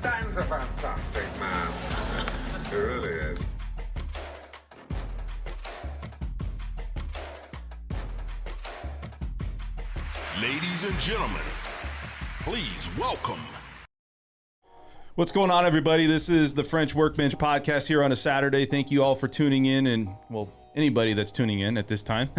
Dan's a fantastic man. He really is. Ladies and gentlemen, please welcome. What's going on, everybody? This is the French Workbench podcast here on a Saturday. Thank you all for tuning in, and well, anybody that's tuning in at this time.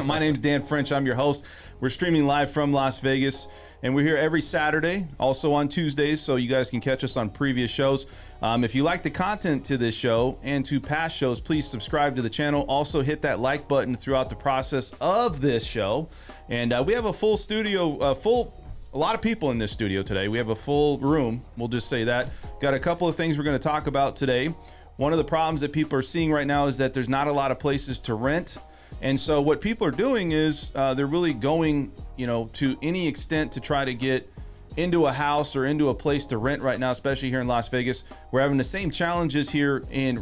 My name's Dan French. I'm your host. We're streaming live from Las Vegas, and we're here every Saturday, also on Tuesdays, so you guys can catch us on previous shows. If you like the content to this show and to past shows, please subscribe to the channel. Also, hit that like button throughout the process of this show. And we have a full studio, a lot of people in this studio today. We have a full room, we'll just say that. Got a couple of things we're going to talk about today. One of the problems that people are seeing right now is that there's not a lot of places to rent. And so what people are doing is they're really going, to any extent to try to get into a house or into a place to rent right now, especially here in Las Vegas. We're having the same challenges here in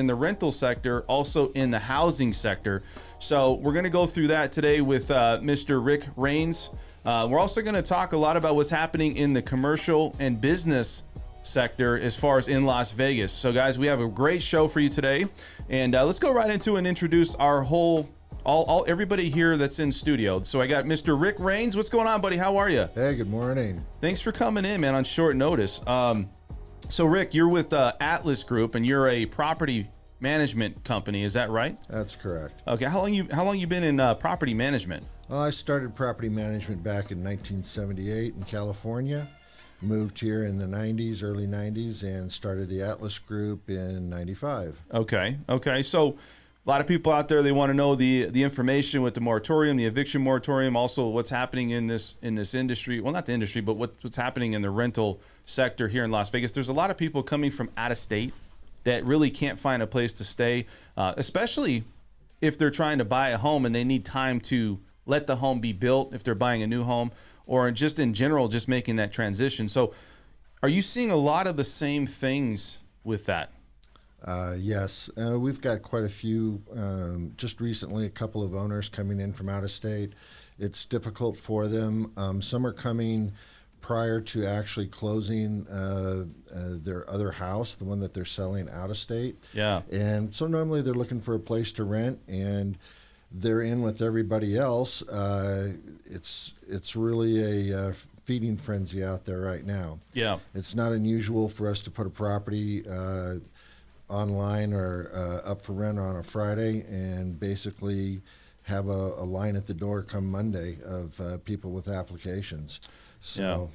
the rental sector, also in the housing sector. So we're going to go through that today with Mr. Rick Rains. We're also going to talk a lot about what's happening in the commercial and business sector as far as in Las Vegas. So guys, we have a great show for you today, and let's go right into and introduce our everybody here that's in studio. So I got Mr. Rick Rains. What's going on, buddy? How are you? Hey, good morning. Thanks for coming in, man, on short notice. So Rick, you're with Atlas Group, and you're a property management company. Is that right? That's correct. Okay. How long you been in property management? Well, I started property management back in 1978 in California. Moved here in the 90s, early 90s, and started the Atlas Group in 95. Okay. So a lot of people out there, they want to know the information with the moratorium, the eviction moratorium, also what's happening in this industry. Well, not the industry, but what's happening in the rental sector here in Las Vegas. There's a lot of people coming from out of state that really can't find a place to stay, especially if they're trying to buy a home and they need time to let the home be built if they're buying a new home, or just in general, just making that transition. So are you seeing a lot of the same things with that? Yes, we've got quite a few, just recently, a couple of owners coming in from out of state. It's difficult for them. Some are coming prior to actually closing their other house, the one that they're selling out of state. Yeah. And so normally they're looking for a place to rent, and they're in with everybody else. It's really a feeding frenzy out there right now. Yeah. It's not unusual for us to put a property online or up for rent on a Friday and basically have a line at the door come Monday of people with applications. So yeah.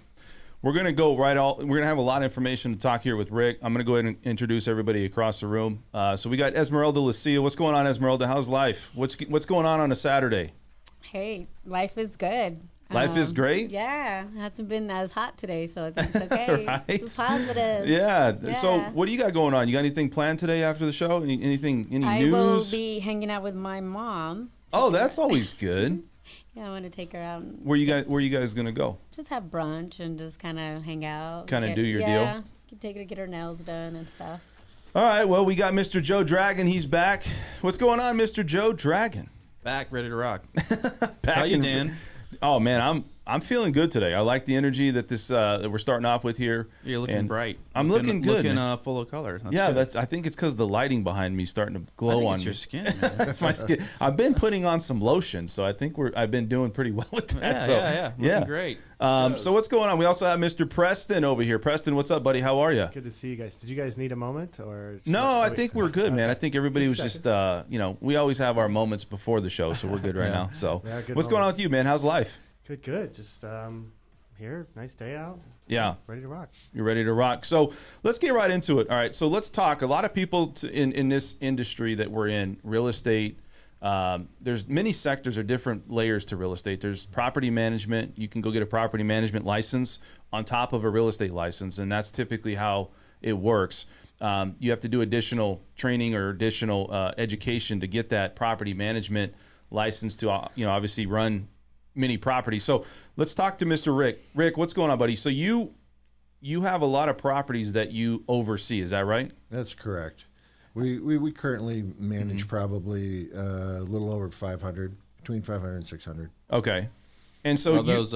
We're going to go we're going to have a lot of information to talk here with Rick. I'm going to go ahead and introduce everybody across the room. So we got Esmeralda Lucia. What's going on, Esmeralda? How's life? What's going on a Saturday? Hey, life is good. Life is great? Yeah, it hasn't been as hot today, so I think it's okay. Right? It's positive. Yeah. So what do you got going on? You got anything planned today after the show? Any news? I will be hanging out with my mom. Oh, that's always good. Yeah, I want to take her out. Where you guys gonna go? Just have brunch and just kind of hang out. Kind of do your deal? Yeah, take her to get her nails done and stuff. All right, well, we got Mr. Joe Dragon. He's back. What's going on, Mr. Joe Dragon? Back, ready to rock. How you, Dan? Oh, man, I'm feeling good today. I like the energy that that we're starting off with here. You're looking bright. I'm looking good. Looking full of color. That's I think it's because the lighting behind me starting to glow on it's me. your skin. Man. That's my skin. I've been putting on some lotion, so I think I've been doing pretty well with that. Yeah. Looking great. So what's going on? We also have Mr. Preston over here. Preston, what's up, buddy? How are you? Good to see you guys. Did you guys need a moment or? No, I think we're good, man. I think everybody was just, we always have our moments before the show, so we're good right now. So what's going on with you, man? How's life? Good. Just here, nice day out. Yeah. Ready to rock. You're ready to rock. So let's get right into it. All right. So let's talk. A lot of people in this industry that we're in, real estate, there's many sectors or different layers to real estate. There's property management. You can go get a property management license on top of a real estate license, and that's typically how it works. You have to do additional training or additional education to get that property management license to obviously run many properties. So let's talk to Mr. Rick. Rick, what's going on, buddy? So you have a lot of properties that you oversee. Is that right? That's correct. We currently manage probably a little over 500, between 500 and 600. Okay. And so Are those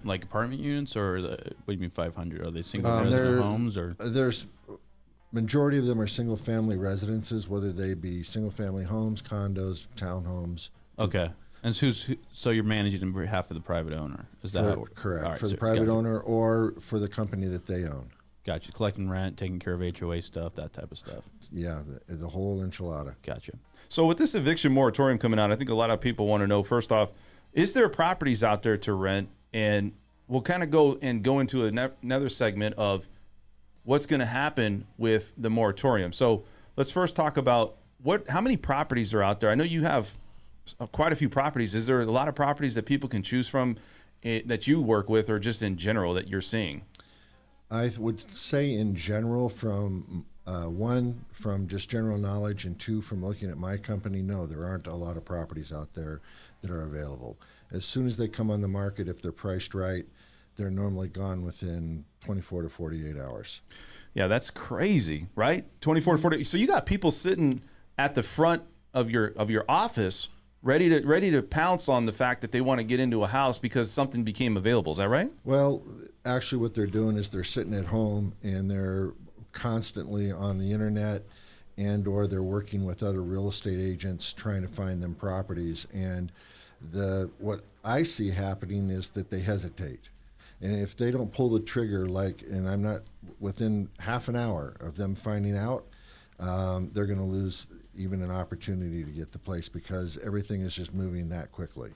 like apartment units, or what do you mean 500? Are they single There- resident homes, or There's majority of them are single family residences, whether they be single family homes, condos, townhomes. okay? And so you're managing on behalf of the private owner? Is that how it works? Correct. All right, For the so- private gotcha. owner or for the company that they own. Gotcha. Collecting rent, taking care of HOA stuff, that type of stuff. Yeah, the whole enchilada. Gotcha. So with this eviction moratorium coming out, I think a lot of people want to know, first off, is there properties out there to rent? And we'll kind of go into another segment of what's going to happen with the moratorium. So let's first talk about how many properties are out there. I know you have quite a few properties. Is there a lot of properties that people can choose from that you work with, or just in general that you're seeing? I would say in general, from one, from just general knowledge, and two, from looking at my company, no, there aren't a lot of properties out there that are available. As soon as they come on the market, if they're priced right, they're normally gone within 24 to 48 hours. Yeah, that's crazy, right? 24 to 40. So you got people sitting at the front of your office ready to pounce on the fact that they want to get into a house because something became available. Is that right? Well, actually what they're doing is they're sitting at home and they're constantly on the internet, and or they're working with other real estate agents trying to find them properties. And what I see happening is that they hesitate. And if they don't pull the trigger, and I'm not within half an hour of them finding out, they're going to lose even an opportunity to get the place because everything is just moving that quickly.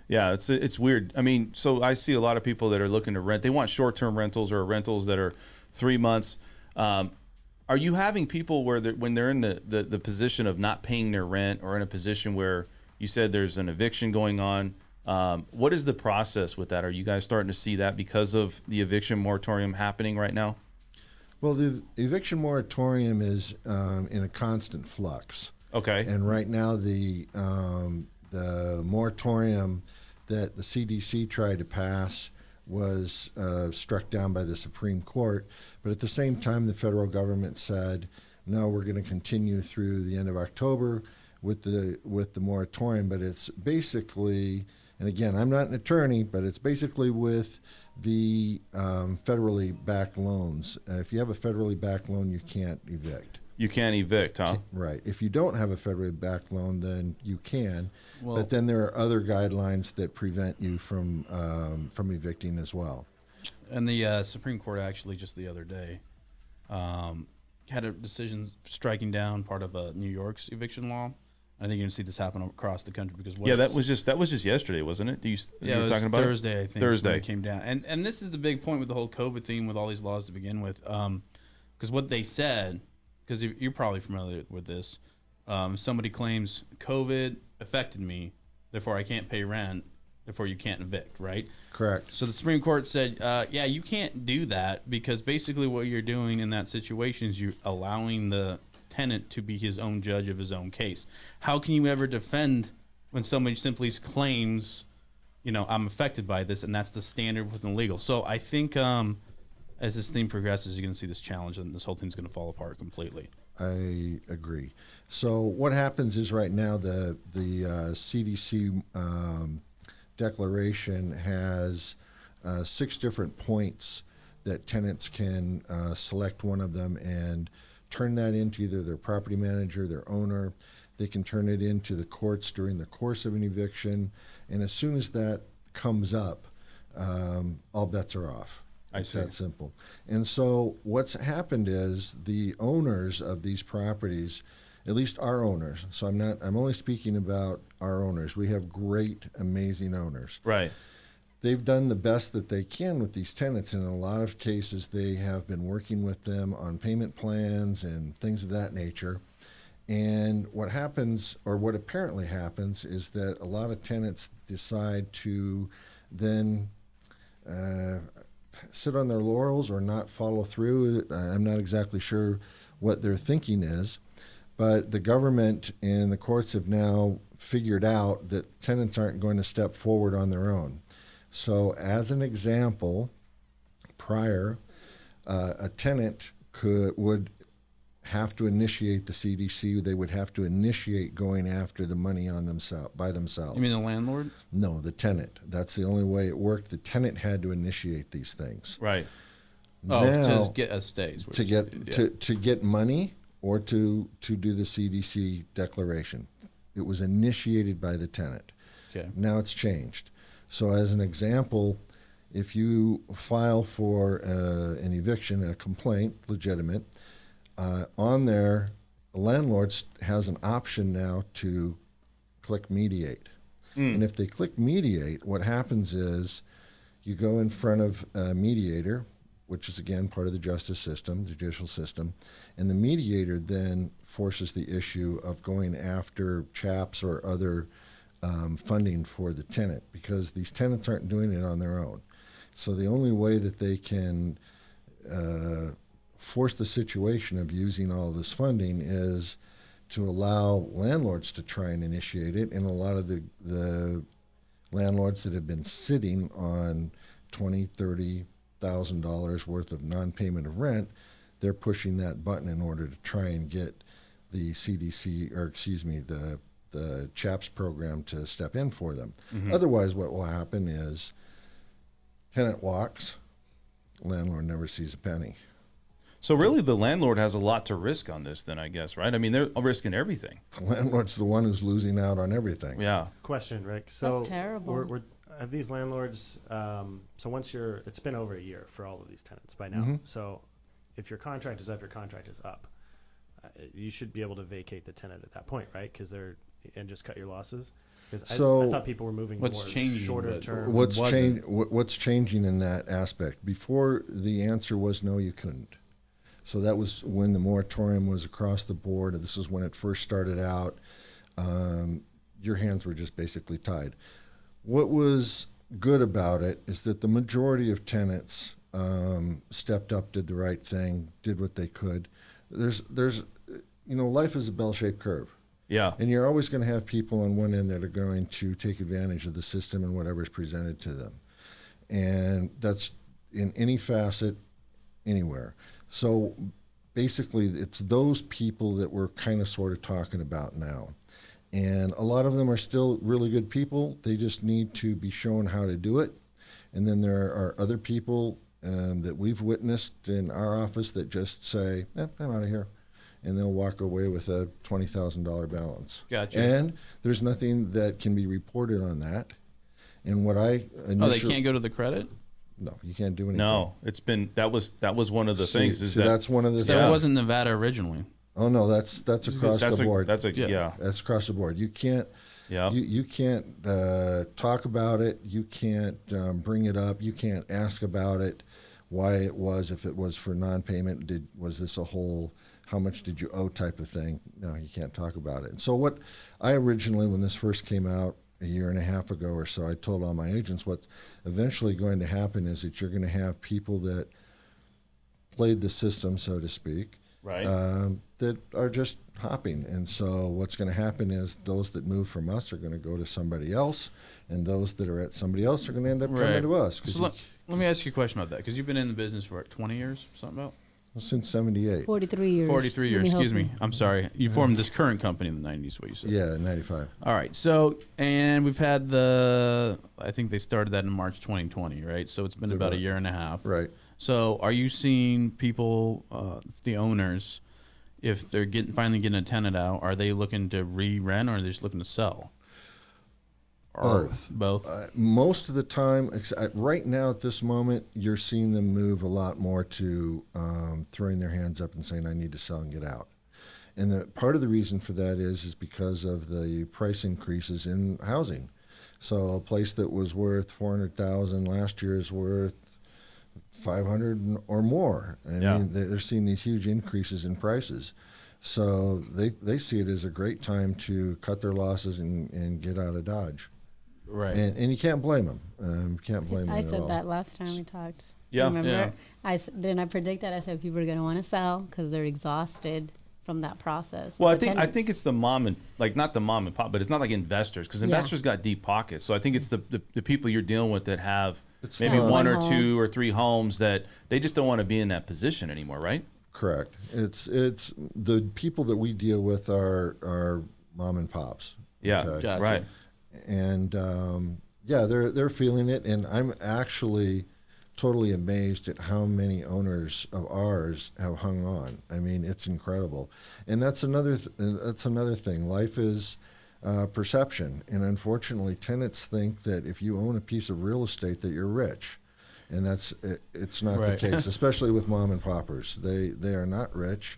Yeah, it's weird. I mean, so I see a lot of people that are looking to rent. They want short-term rentals or rentals that are 3 months. Are you having people where when they're in the position of not paying their rent, or in a position where you said there's an eviction going on? What is the process with that? Are you guys starting to see that because of the eviction moratorium happening right now? Well, the eviction moratorium is in a constant flux. Okay. And right now, the moratorium that the CDC tried to pass was struck down by the Supreme Court. But at the same time, the federal government said, no, we're going to continue through the end of October with the moratorium. But it's basically, and again, I'm not an attorney, but it's basically with the federally backed loans. If you have a federally backed loan, you can't evict. You can't evict, huh? Right. If you don't have a federally backed loan, then you can. Well- But then there are other guidelines that prevent you from evicting as well. And the Supreme Court actually just the other day had a decision striking down part of New York's eviction law. I think you're gonna see this happen across the country because That was just yesterday, wasn't it? You it were was talking about Thursday, I think. Thursday. When it came down, and this is the big point with the whole COVID theme with all these laws to begin with, because what they said, because you're probably familiar with this, somebody claims COVID affected me, therefore I can't pay rent, therefore you can't evict, right? Correct. So the Supreme Court said, yeah, you can't do that because basically what you're doing in that situation is you're allowing the tenant to be his own judge of his own case. How can you ever defend when somebody simply claims, I'm affected by this, and that's the standard within legal? So I think as this theme progresses, you're going to see this challenge, and this whole thing's going to fall apart completely. I agree. So what happens is right now the CDC declaration has 6 different points that tenants can select one of them and turn that into either their property manager, their owner. They can turn it into the courts during the course of an eviction. And as soon as that comes up, all bets are off. It's that simple. And so what's happened is the owners of these properties, at least our owners, so I'm only speaking about our owners. We have great, amazing owners. Right. They've done the best that they can with these tenants. And in a lot of cases, they have been working with them on payment plans and things of that nature. And what happens, or what apparently happens, is that a lot of tenants decide to then sit on their laurels or not follow through. I'm not exactly sure what their thinking is, but the government and the courts have now figured out that tenants aren't going to step forward on their own. So as an example, prior, a tenant would have to initiate the CDC. They would have to initiate going after the money on by themselves. You mean the landlord? No, the tenant. That's the only way it worked. The tenant had to initiate these things. Right. Oh, Now, to get a stay. is what to you're get saying. to get money or to do the CDC declaration. It was initiated by the tenant. Okay. Now it's changed. So as an example, if you file for an eviction, a complaint, legitimate, on there, the landlord has an option now to click mediate. And if they click mediate, what happens is you go in front of a mediator, which is again part of the justice system, judicial system, and the mediator then forces the issue of going after CHAPS or other funding for the tenant, because these tenants aren't doing it on their own. So the only way that they can force the situation of using all this funding is to allow landlords to try and initiate it, and a lot of the landlords that have been sitting on $20,000-$30,000 worth of non-payment of rent, they're pushing that button in order to try and get the CDC, or excuse me, the CHAPS program to step in for them. Otherwise, what will happen is tenant walks, landlord never sees a penny. So really, the landlord has a lot to risk on this, then, I guess, right? I mean, they're risking everything. The landlord's the one who's losing out on everything. Yeah. Question, Rick. So That's terrible. We're have these landlords. So once it's been over a year for all of these tenants by now. So if your contract is up, your contract is up. You should be able to vacate the tenant at that point, right? And just cut your losses. Because I thought people were moving What's more changing, shorter but term. What's changing in that aspect? Before, the answer was no, you couldn't. So that was when the moratorium was across the board. This is when it first started out. Your hands were just basically tied. What was good about it is that the majority of tenants stepped up, did the right thing, did what they could. There's life is a bell-shaped curve. Yeah. And you're always going to have people on one end that are going to take advantage of the system and whatever's presented to them. And that's in any facet, anywhere. So basically, it's those people that we're kind of sort of talking about now. And a lot of them are still really good people. They just need to be shown how to do it. And then there are other people that we've witnessed in our office that just say, I'm out of here. And they'll walk away with a $20,000 balance. Gotcha. And there's nothing that can be reported on that. And what I They can't go to the credit? No, you can't do anything. No, that was one of the things. Is See, that's one of the So things. it wasn't Nevada originally. Oh no, that's across the board. That's across the board. You can't. Yeah. You can't talk about it. You can't bring it up. You can't ask about it. Why it was, if it was for non-payment, was this a whole, how much did you owe type of thing? No, you can't talk about it. So what I originally, when this first came out a year and a half ago or so, I told all my agents what's eventually going to happen is that you're going to have people that played the system, so to speak, Right. that are just hopping. And so what's going to happen is those that move from us are going to go to somebody else, and those that are at somebody else are going to end up coming to us. So let me ask you a question about that, because you've been in the business for 20 years, something about? Since 78. 43 years. 43 years, excuse me. I'm sorry. You formed this current company in the 90s, what you said. Yeah, 95. All right. So, and we've had I think they started that in March 2020, right? So it's been about a year and a half. Right. So are you seeing people, the owners, if they're finally getting a tenant out, are they looking to re-rent, or are they just looking to sell? Both. Most of the time, right now at this moment, you're seeing them move a lot more to throwing their hands up and saying, I need to sell and get out. And part of the reason for that is because of the price increases in housing. So a place that was worth $400,000 last year is worth $500 or more. I mean, they're seeing these huge increases in prices. So they see it as a great time to cut their losses and get out of Dodge. Right. And you can't blame them. Can't blame them I at said all. that last time we talked. Yeah. Remember? Yeah. Didn't I predict that? I said people are going to want to sell because they're exhausted from that process. Well, with the I think tenants. it's the mom and not the mom and pop, but it's not like investors, because investors got deep pockets. So I think it's the people you're dealing with that have maybe fun. one or One two or three homes that they just don't want to be in that position anymore, right? Correct. It's the people that we deal with are mom and pops. Yeah, Okay? Gotcha. right. And yeah, they're feeling it, and I'm actually totally amazed at how many owners of ours have hung on. I mean, it's incredible, and that's another thing. Life is perception, and unfortunately, tenants think that if you own a piece of real estate, that you're rich, and it's not Right. the case. Especially with mom and poppers, they are not rich.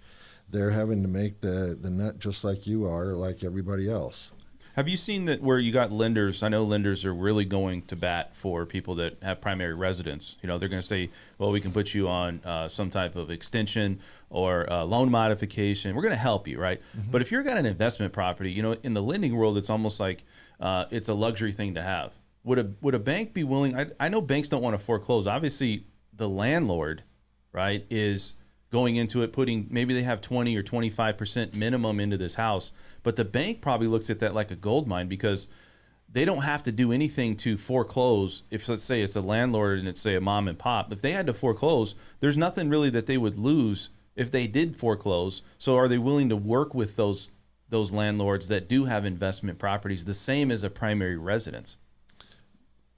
They're having to make the nut just like you are, like everybody else. Have you seen that where you got lenders? I know lenders are really going to bat for people that have primary residence. You know, they're going to say, well, we can put you on some type of extension or loan modification. We're going to help you, right? But if you've got an investment property, you know, in the lending world, it's almost like it's a luxury thing to have. Would a bank be willing? I know banks don't want to foreclose. Obviously, the landlord, right, is going into it, putting, maybe they have 20 or 25% minimum into this house, but the bank probably looks at that like a gold mine because they don't have to do anything to foreclose. If, let's say, it's a landlord and it's, say, a mom and pop, if they had to foreclose, there's nothing really that they would lose if they did foreclose. So are they willing to work with those landlords that do have investment properties the same as a primary residence?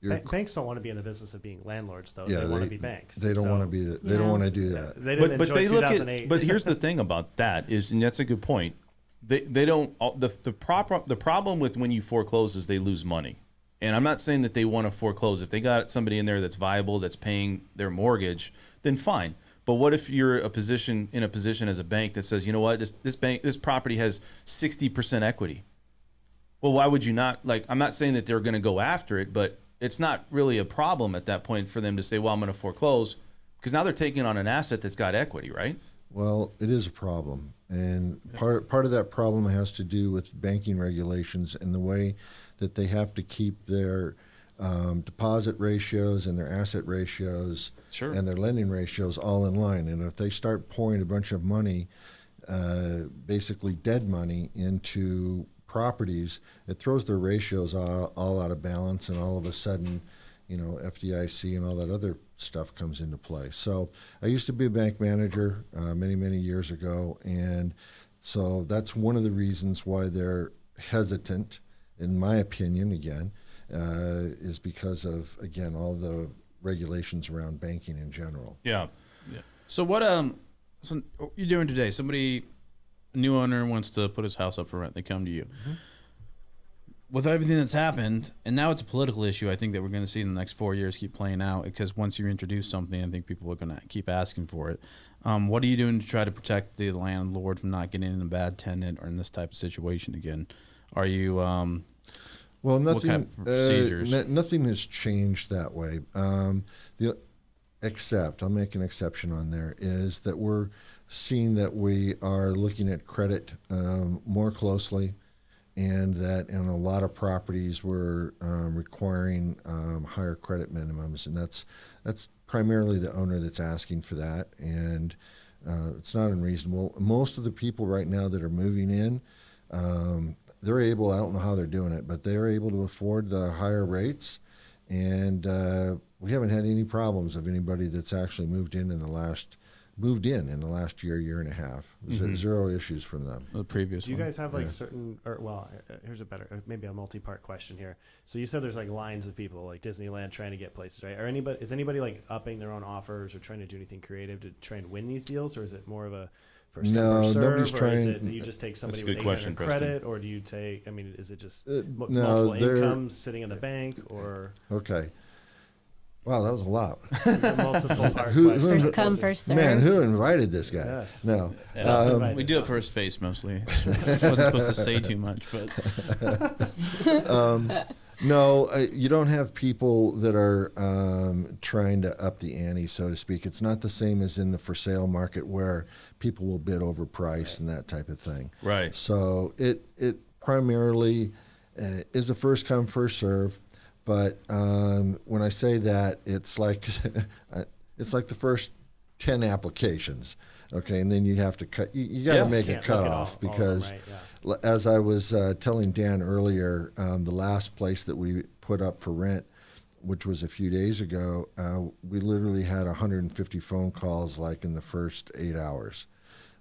Banks don't want to be in the business of being landlords, though. Yeah, they want to be banks. They don't So want to be. They don't want to do that. They didn't But enjoy they look 2008. at. But here's the thing about that is, and that's a good point. They don't. The problem with when you foreclose is they lose money. And I'm not saying that they want to foreclose. If they got somebody in there that's viable, that's paying their mortgage, then fine. But what if you're in a position as a bank that says, you know what, this property has 60% equity? Well, why would you not? Like, I'm not saying that they're going to go after it, but it's not really a problem at that point for them to say, well, I'm going to foreclose, because now they're taking on an asset that's got equity, right? Well, it is a problem, and part of that problem has to do with banking regulations and the way that they have to keep their deposit ratios and their asset ratios Sure. and their lending ratios all in line. And if they start pouring a bunch of money, basically dead money, into properties, it throws their ratios all out of balance, and all of a sudden, you know, FDIC and all that other stuff comes into play. So I used to be a bank manager many years ago, and so that's one of the reasons why they're hesitant, in my opinion, again, is because of, again, all the regulations around banking in general. Yeah. So what so what you're doing today? Somebody, a new owner, wants to put his house up for rent. They come to you. With everything that's happened, and now it's a political issue, I think that we're going to see in the next 4 years keep playing out, because once you introduce something, I think people are going to keep asking for it. What are you doing to try to protect the landlord from not getting in a bad tenant or in this type of situation again? Are you Well, what kind of procedures? Nothing has changed that way. Except, I'll make an exception on there, is that we're seeing that we are looking at credit more closely, and that in a lot of properties we're requiring higher credit minimums, and that's primarily the owner that's asking for that, and it's not unreasonable. Most of the people right now that are moving in, they're able, I don't know how they're doing it, but they're able to afford the higher rates, and we haven't had any problems of anybody that's actually moved in the last year and a half. Zero issues from them. The previous Do you one? guys have like certain, or well, here's a better, maybe a multi-part question here. So you said there's like lines of people like Disneyland trying to get places, right? Is anybody like upping their own offers or trying to do anything creative to try and win these deals, or is it more of a first come, No, first serve, nobody's or trying- is it that you just take somebody That's a good with question, 800 credit, or do you take? I mean, is it just No, multiple they're- incomes sitting in the bank, or Okay. Wow, that was a lot. multiple part Who- question? First come, first serve. Man, who invited this guy? Yes. No. Self-invited. We do it for his face mostly. Wasn't supposed to say too much, but No, you don't have people that are trying to up the ante, so to speak. It's not the same as in the for sale market where people will bid over price and that type of thing. Right. So it primarily is a first come, first serve. But when I say that, it's like the first 10 applications, okay, and then you have to cut. You got to Yeah. make a Can't look at cutoff all because, of them, right, yeah. as I was telling Dan earlier, the last place that we put up for rent which was a few days ago, we literally had 150 phone calls like in the first 8 hours.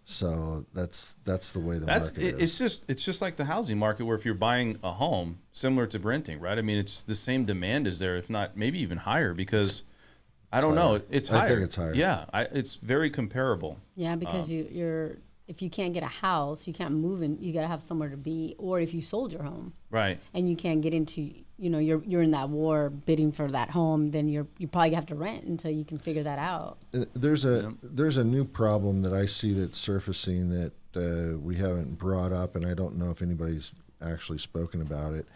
So that's the way the market is. It's just like the housing market, where if you're buying a home, similar to renting, right? I mean, it's the same demand is there, if not maybe even higher, because I don't know, it's higher. I think it's higher. Yeah, it's very comparable. Yeah, because you're if you can't get a house, you can't move in. You gotta have somewhere to be, or if you sold your home, Right. and you can't get into, you're in that war bidding for that home, then you probably have to rent until you can figure that out. There's a new problem that I see that's surfacing that we haven't brought up, and I don't know if anybody's actually spoken about it.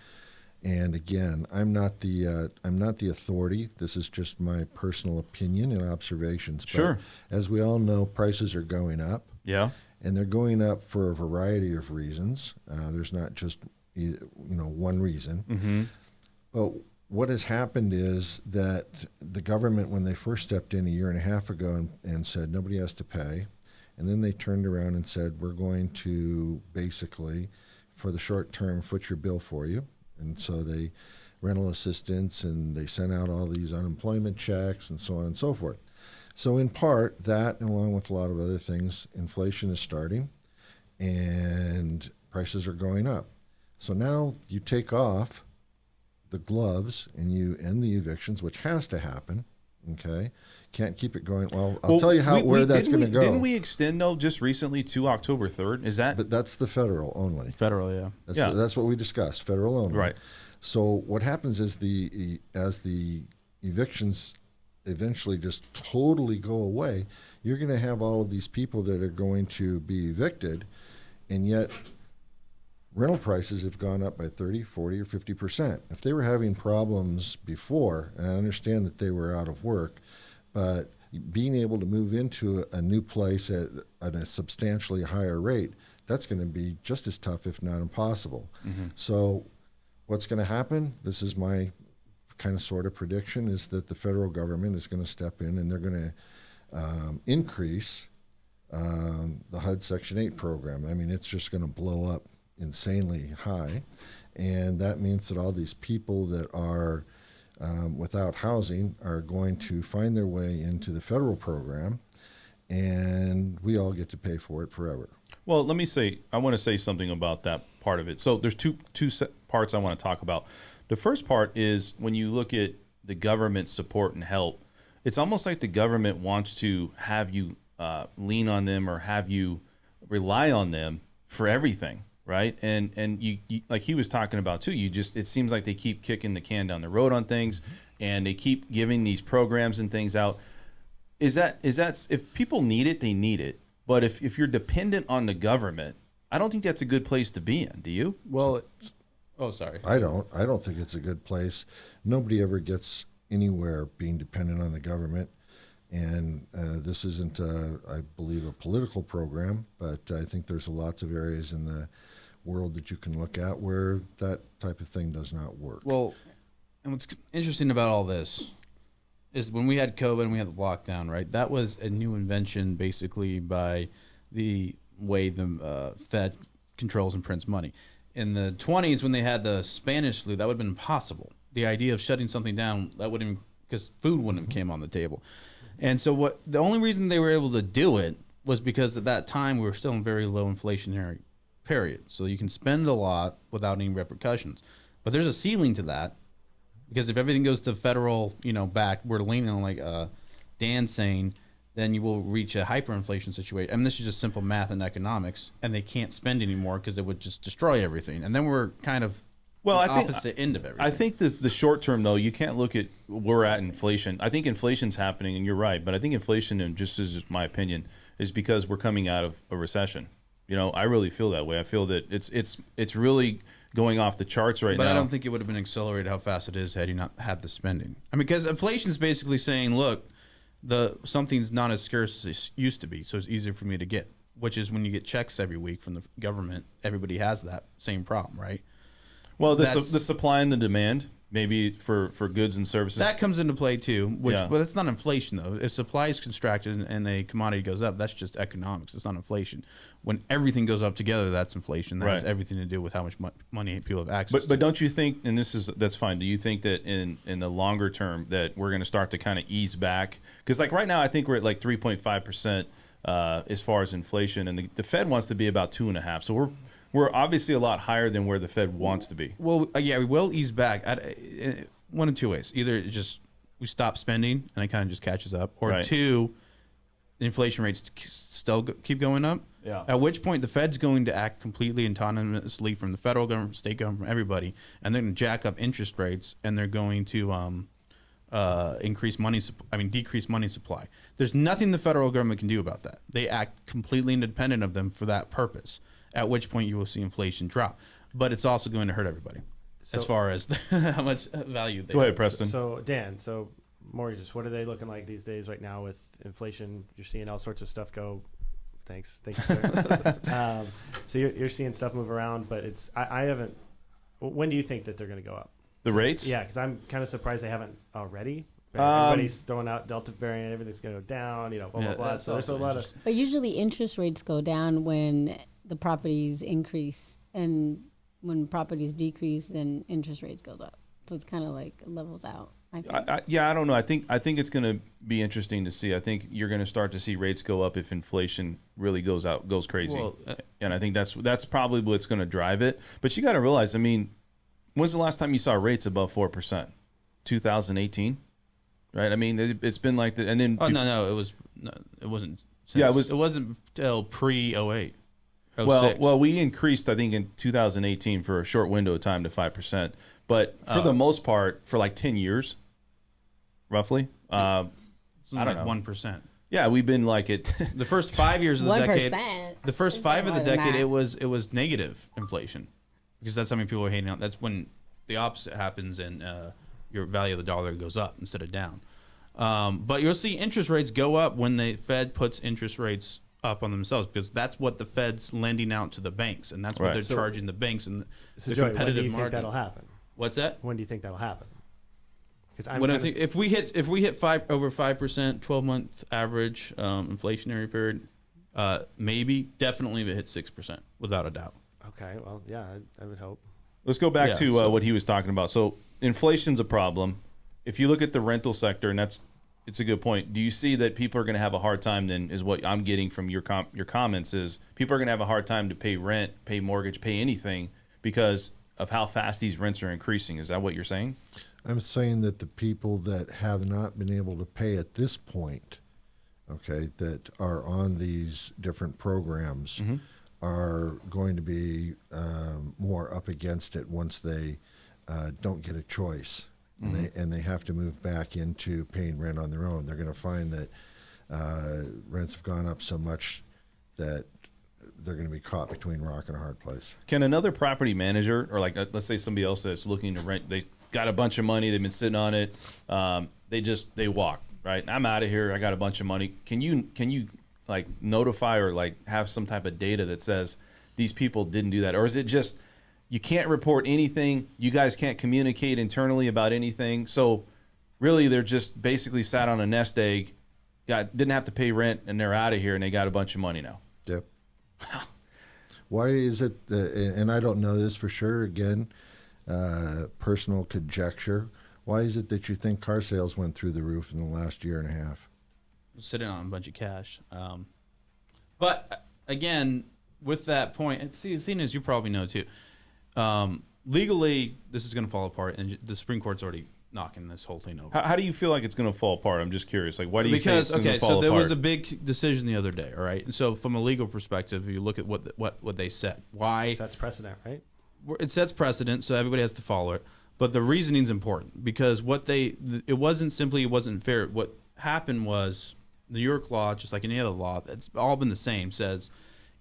And again, I'm not the authority. This is just my personal opinion and observations. Sure. But as we all know, prices are going up. Yeah. And they're going up for a variety of reasons. There's not just one reason. Mm-hmm. But what has happened is that the government, when they first stepped in a year and a half ago and said nobody has to pay, and then they turned around and said we're going to basically, for the short term, foot your bill for you. And so they rental assistance, and they sent out all these unemployment checks and so on and so forth. So in part, that, along with a lot of other things, inflation is starting and prices are going up. So now you take off the gloves and you end the evictions, which has to happen, okay? Can't keep it going. Well, I'll tell you where that's going to go. Didn't we extend, though, just recently to October 3rd? Is that? But that's the federal only. Federal, yeah. That's what we discussed, federal only. Right. So what happens is as the evictions eventually just totally go away, you're going to have all of these people that are going to be evicted, and yet rental prices have gone up by 30, 40, or 50%. If they were having problems before, and I understand that they were out of work, but being able to move into a new place at a substantially higher rate, that's going to be just as tough, if not impossible. Mm-hmm. So what's going to happen? This is my kind of sort of prediction, is that the federal government is going to step in and they're going to increase the HUD Section 8 program. I mean, it's just going to blow up insanely high. And that means that all these people that are without housing are going to find their way into the federal program, and we all get to pay for it forever. Well, I want to say something about that part of it. So there's two parts I want to talk about. The first part is when you look at the government support and help, it's almost like the government wants to have you lean on them or have you rely on them for everything, right? And you like he was talking about too, it seems like they keep kicking the can down the road on things, and they keep giving these programs and things out. Is that if people need it, they need it. But if you're dependent on the government, I don't think that's a good place to be in. Do you? Well, sorry. I don't think it's a good place. Nobody ever gets anywhere being dependent on the government. And this isn't, I believe, a political program, but I think there's lots of areas in the world that you can look at where that type of thing does not work. Well, and what's interesting about all this is when we had COVID and we had the lockdown, right? That was a new invention, basically, by the way the Fed controls and prints money. In the 20s, when they had the Spanish flu, that would have been impossible. The idea of shutting something down, that wouldn't, because food wouldn't have came on the table. And so the only reason they were able to do it was because at that time we were still in very low inflationary period. So you can spend a lot without any repercussions. But there's a ceiling to that, because if everything goes to federal, back, we're leaning on like Dan saying, then you will reach a hyperinflation situation. I mean, this is just simple math and economics, and they can't spend anymore because it would just destroy everything. And then we're kind of opposite end of everything. I think the short term, though, you can't look at where we're at inflation. I think inflation's happening, and you're right. But I think inflation, and just as my opinion, is because we're coming out of a recession. I really feel that way. I feel that it's really going off the charts right now. But I don't think it would have been accelerated how fast it is had you not had the spending. I mean, because inflation is basically saying, look, something's not as scarce as it used to be, so it's easier for me to get, which is when you get checks every week from the government, everybody has that same problem, right? Well, the supply and the demand, maybe for goods and services. That comes into play too, Yeah. but that's not inflation though. If supply is contracted and a commodity goes up, that's just economics. It's not inflation. When everything goes up together, that's inflation. That has Right. everything to do with how much money people have access to. But don't you think, and that's fine, do you think that in the longer term that we're going to start to kind of ease back? Because like right now, I think we're at like 3.5% as far as inflation, and the Fed wants to be about 2.5%. So we're obviously a lot higher than where the Fed wants to be. Well, yeah, we will ease back. One of two ways. Either it's just we stop spending and it kind of just catches up, or Right. two, the inflation rates still keep going up. Yeah. At which point the Fed's going to act completely autonomously from the federal government, state government, from everybody, and they're going to jack up interest rates, and they're going to decrease money supply. There's nothing the federal government can do about that. They act completely independent of them for that purpose. At which point you will see inflation drop, but it's also going to hurt everybody as far as how much value they Go ahead, have. Preston. So Dan, so mortgages, what are they looking like these days right now with inflation? You're seeing all sorts of stuff go. Thank you, sir. So you're seeing stuff move around, but I haven't. When do you think that they're going to go up? The rates? Yeah, because I'm kind of surprised they haven't already. Everybody's throwing out Delta variant, everything's going to go down, blah, blah, blah. So there's a lot of. But usually interest rates go down when the properties increase, and when properties decrease, then interest rates goes up. So it's kind of like levels out. I think. I don't know. I think it's going to be interesting to see. I think you're going to start to see rates go up if inflation really goes crazy. Well, and I think that's probably what's going to drive it. But you got to realize, I mean, when's the last time you saw rates above 4%? 2018, right? I mean, it's been like that. And then No, it wasn't. It wasn't till pre-08. Well, we increased, I think, in 2018 for a short window of time to 5%. But for the most part, for like 10 years, roughly, I don't know. 1%. Yeah, we've been like it. The first 5 years of the decade. 1%. The first 5 of the more than decade, that. it was negative inflation, because that's how many people are hating out. That's when the opposite happens, and your value of the dollar goes up instead of down. But you'll see interest rates go up when the Fed puts interest rates up on themselves, because that's what the Fed's lending out to the banks, and that's what Right. they're So- charging the banks and So the Joey, when do competitive you think margin. that'll happen? What's that? When do you think that'll happen? Because When I think if we hit over 5%, 12-month average inflationary period, maybe definitely if it hits 6%, without a doubt. Okay, well, yeah, I would hope. Let's go back Yeah, to so- what he was talking about. So inflation's a problem. If you look at the rental sector, and it's a good point. Do you see that people are going to have a hard time? Then is what I'm getting from your comments is people are going to have a hard time to pay rent, pay mortgage, pay anything because of how fast these rents are increasing. Is that what you're saying? I'm saying that the people that have not been able to pay at this point, okay, that are on these different programs, are going to be more up against it once they don't get a choice. And they have to move back into paying rent on their own. They're going to find that rents have gone up so much that they're going to be caught between rock and a hard place. Can another property manager, or like let's say somebody else that's looking to rent, they got a bunch of money, they've been sitting on it, they walk, right? I'm out of here. I got a bunch of money. Can you like notify or like have some type of data that says these people didn't do that, or is it just you can't report anything? You guys can't communicate internally about anything. So really, they're just basically sat on a nest egg, didn't have to pay rent, and they're out of here, and they got a bunch of money now. Yep. Why is it, and I don't know this for sure, again, personal conjecture, why is it that you think car sales went through the roof in the last year and a half? Sitting on a bunch of cash. But again, with that point, see, the thing is, you probably know too, legally, this is going to fall apart, and the Supreme Court's already knocking this whole thing over. How do you feel like it's going to fall apart? I'm just curious. Like, why do you say it's going to fall so there apart? was a big decision the other day, all right? And so from a legal perspective, you look at what they said. Why? That's precedent, right? It sets precedent, so everybody has to follow it. But the reasoning's important, because it wasn't fair. What happened was the New York law, just like any other law, that's all been the same, says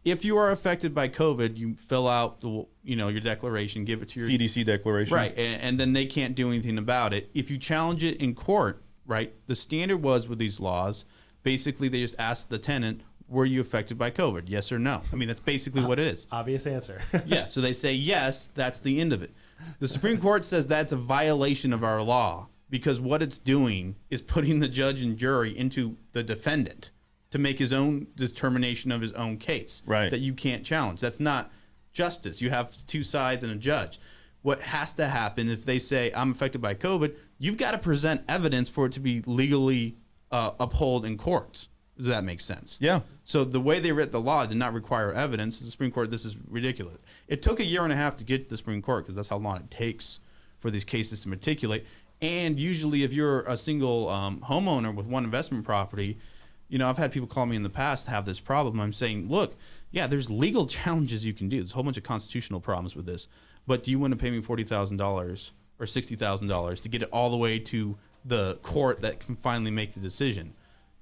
if you are affected by COVID, you fill out your declaration, give it to your CDC declaration. right, and then they can't do anything about it. If you challenge it in court, right, the standard was with these laws, basically they just asked the tenant, were you affected by COVID? Yes or no? I mean, that's basically what it is. Obvious answer. Yeah, so they say yes, that's the end of it. The Supreme Court says that's a violation of our law because what it's doing is putting the judge and jury into the defendant to make his own determination of his own case that you can't challenge. That's not justice. You have two sides and a judge. What has to happen if they say I'm affected by COVID, you've got to present evidence for it to be legally upheld in courts. Does that make sense? Yeah. So the way they writ the law did not require evidence. The Supreme Court, this is ridiculous. It took 1.5 years to get to the Supreme Court because that's how long it takes for these cases to matriculate. And usually if you're a single homeowner with one investment property, you know, I've had people call me in the past have this problem. I'm saying, look, yeah, there's legal challenges you can do. There's a whole bunch of constitutional problems with this. But do you want to pay me $40,000 or $60,000 to get it all the way to the court that can finally make the decision?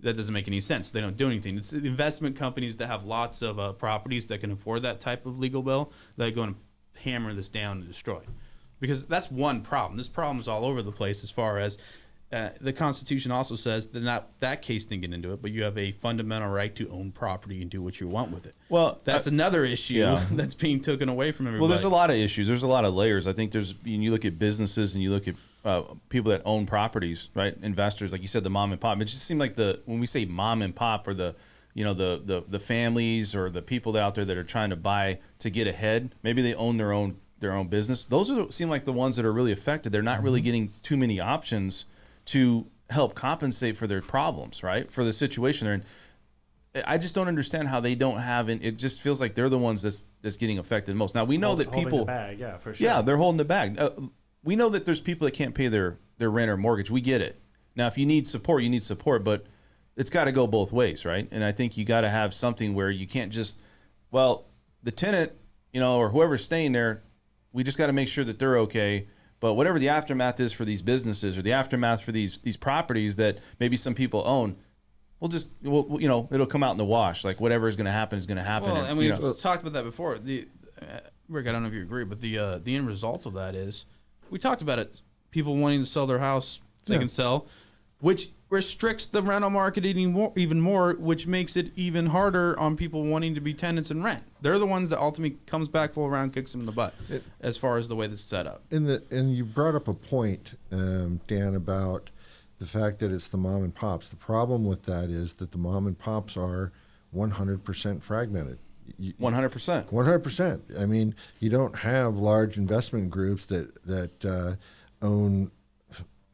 That doesn't make any sense. They don't do anything. It's the investment companies that have lots of properties that can afford that type of legal bill that are going to hammer this down and destroy. Because that's one problem. This problem is all over the place as far as the Constitution also says that case didn't get into it, but you have a fundamental right to own property and do what you want with it. Well, that's another issue that's being taken away from everybody. Well, there's a lot of issues. There's a lot of layers. I think you look at businesses and you look at people that own properties, right? Investors, like you said, the mom and pop. It just seemed like when we say mom and pop or the families or the people out there that are trying to buy to get ahead, maybe they own their own business. Those seem like the ones that are really affected. They're not really getting too many options to help compensate for their problems, right? For the situation they're in. I just don't understand how they don't have it. It just feels like they're the ones that's getting affected most. Now we know that people, the bag, yeah, for sure. Yeah, they're holding the bag. We know that there's people that can't pay their rent or mortgage. We get it. Now, if you need support, you need support, but it's got to go both ways, right? And I think you got to have something where you can't just, well, the tenant, or whoever's staying there, we just got to make sure that they're okay. But whatever the aftermath is for these businesses or the aftermath for these properties that maybe some people own, it'll come out in the wash. Like whatever is going to happen is going to happen. Well, and we've talked about that before. Rick, I don't know if you agree, but the end result of that is we talked about it. People wanting to sell their house, they can sell, which restricts the rental market even more, which makes it even harder on people wanting to be tenants and rent. They're the ones that ultimately comes back full around, kicks them in the butt, as far as the way this is set up. And you brought up a point, Dan, about the fact that it's the mom and pops. The problem with that is that the mom and pops are 100% fragmented. 100%. 100%. I mean, you don't have large investment groups that own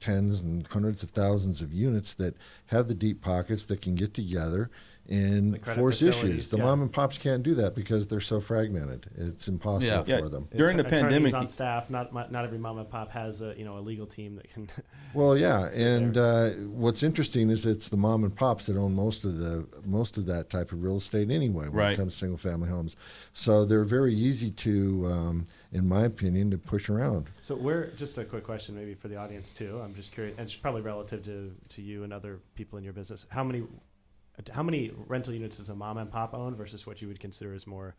tens and hundreds of thousands of units that have the deep pockets that can get together and force issues. The mom and pops can't do that because they're so fragmented. It's impossible for them. During the pandemic, on staff, not every mom and pop has a legal team that can. Well, yeah, and what's interesting is it's the mom and pops that own most of that type of real estate anyway when it comes to single family homes. So they're very easy to, in my opinion, to push around. So just a quick question maybe for the audience too. I'm just curious, and it's probably relative to you and other people in your business. How many rental units does a mom and pop own versus what you would consider as more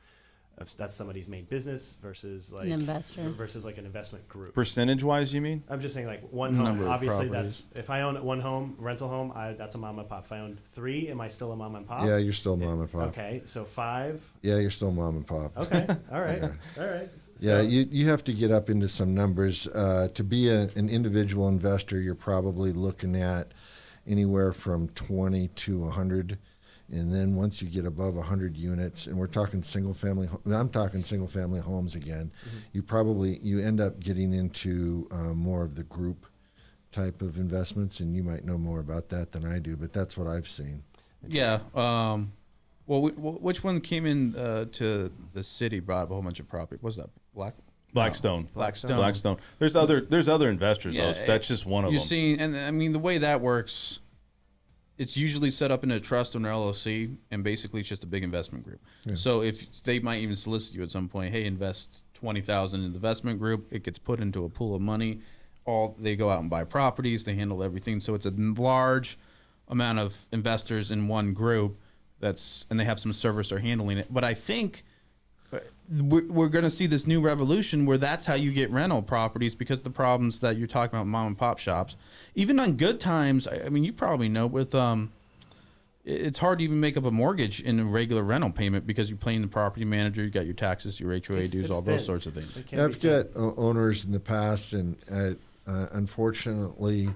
that's somebody's main business versus like an investor versus like an investment group? Percentage wise, you mean? I'm just saying like one home. Obviously, that's if I own one home, rental home, that's a mom and pop. If I own 3, am I still a mom and pop? Yeah, you're still mom and pop. Okay, so 5. Yeah, you're still mom and pop. Okay, all right, all right. Yeah, you have to get up into some numbers. To be an individual investor, you're probably looking at anywhere from 20 to 100. And then once you get above 100 units, and we're talking single family, I'm talking single family homes again, you end up getting into more of the group type of investments, and you might know more about that than I do, but that's what I've seen. Yeah. Well, which one came in to the city, brought up a whole bunch of property? What was that? Blackstone. Blackstone. There's other investors. Yeah, that's just one of them. You're seeing, and I mean the way that works, it's usually set up in a trust or an LLC, and basically it's just a big investment group. Yeah. So if they might even solicit you at some point, hey, invest $20,000 in the investment group, it gets put into a pool of money. They go out and buy properties, they handle everything. So it's a large amount of investors in one group. And they have some servicer handling it. But I think we're going to see this new revolution where that's how you get rental properties, because of the problems that you're talking about, mom and pop shops. Even on good times, I mean, you probably know with it's hard to even make up a mortgage in a regular rental payment because you're paying the property manager, you got your taxes, your HOA dues, all those sorts of things. I've got owners in the past, and unfortunately,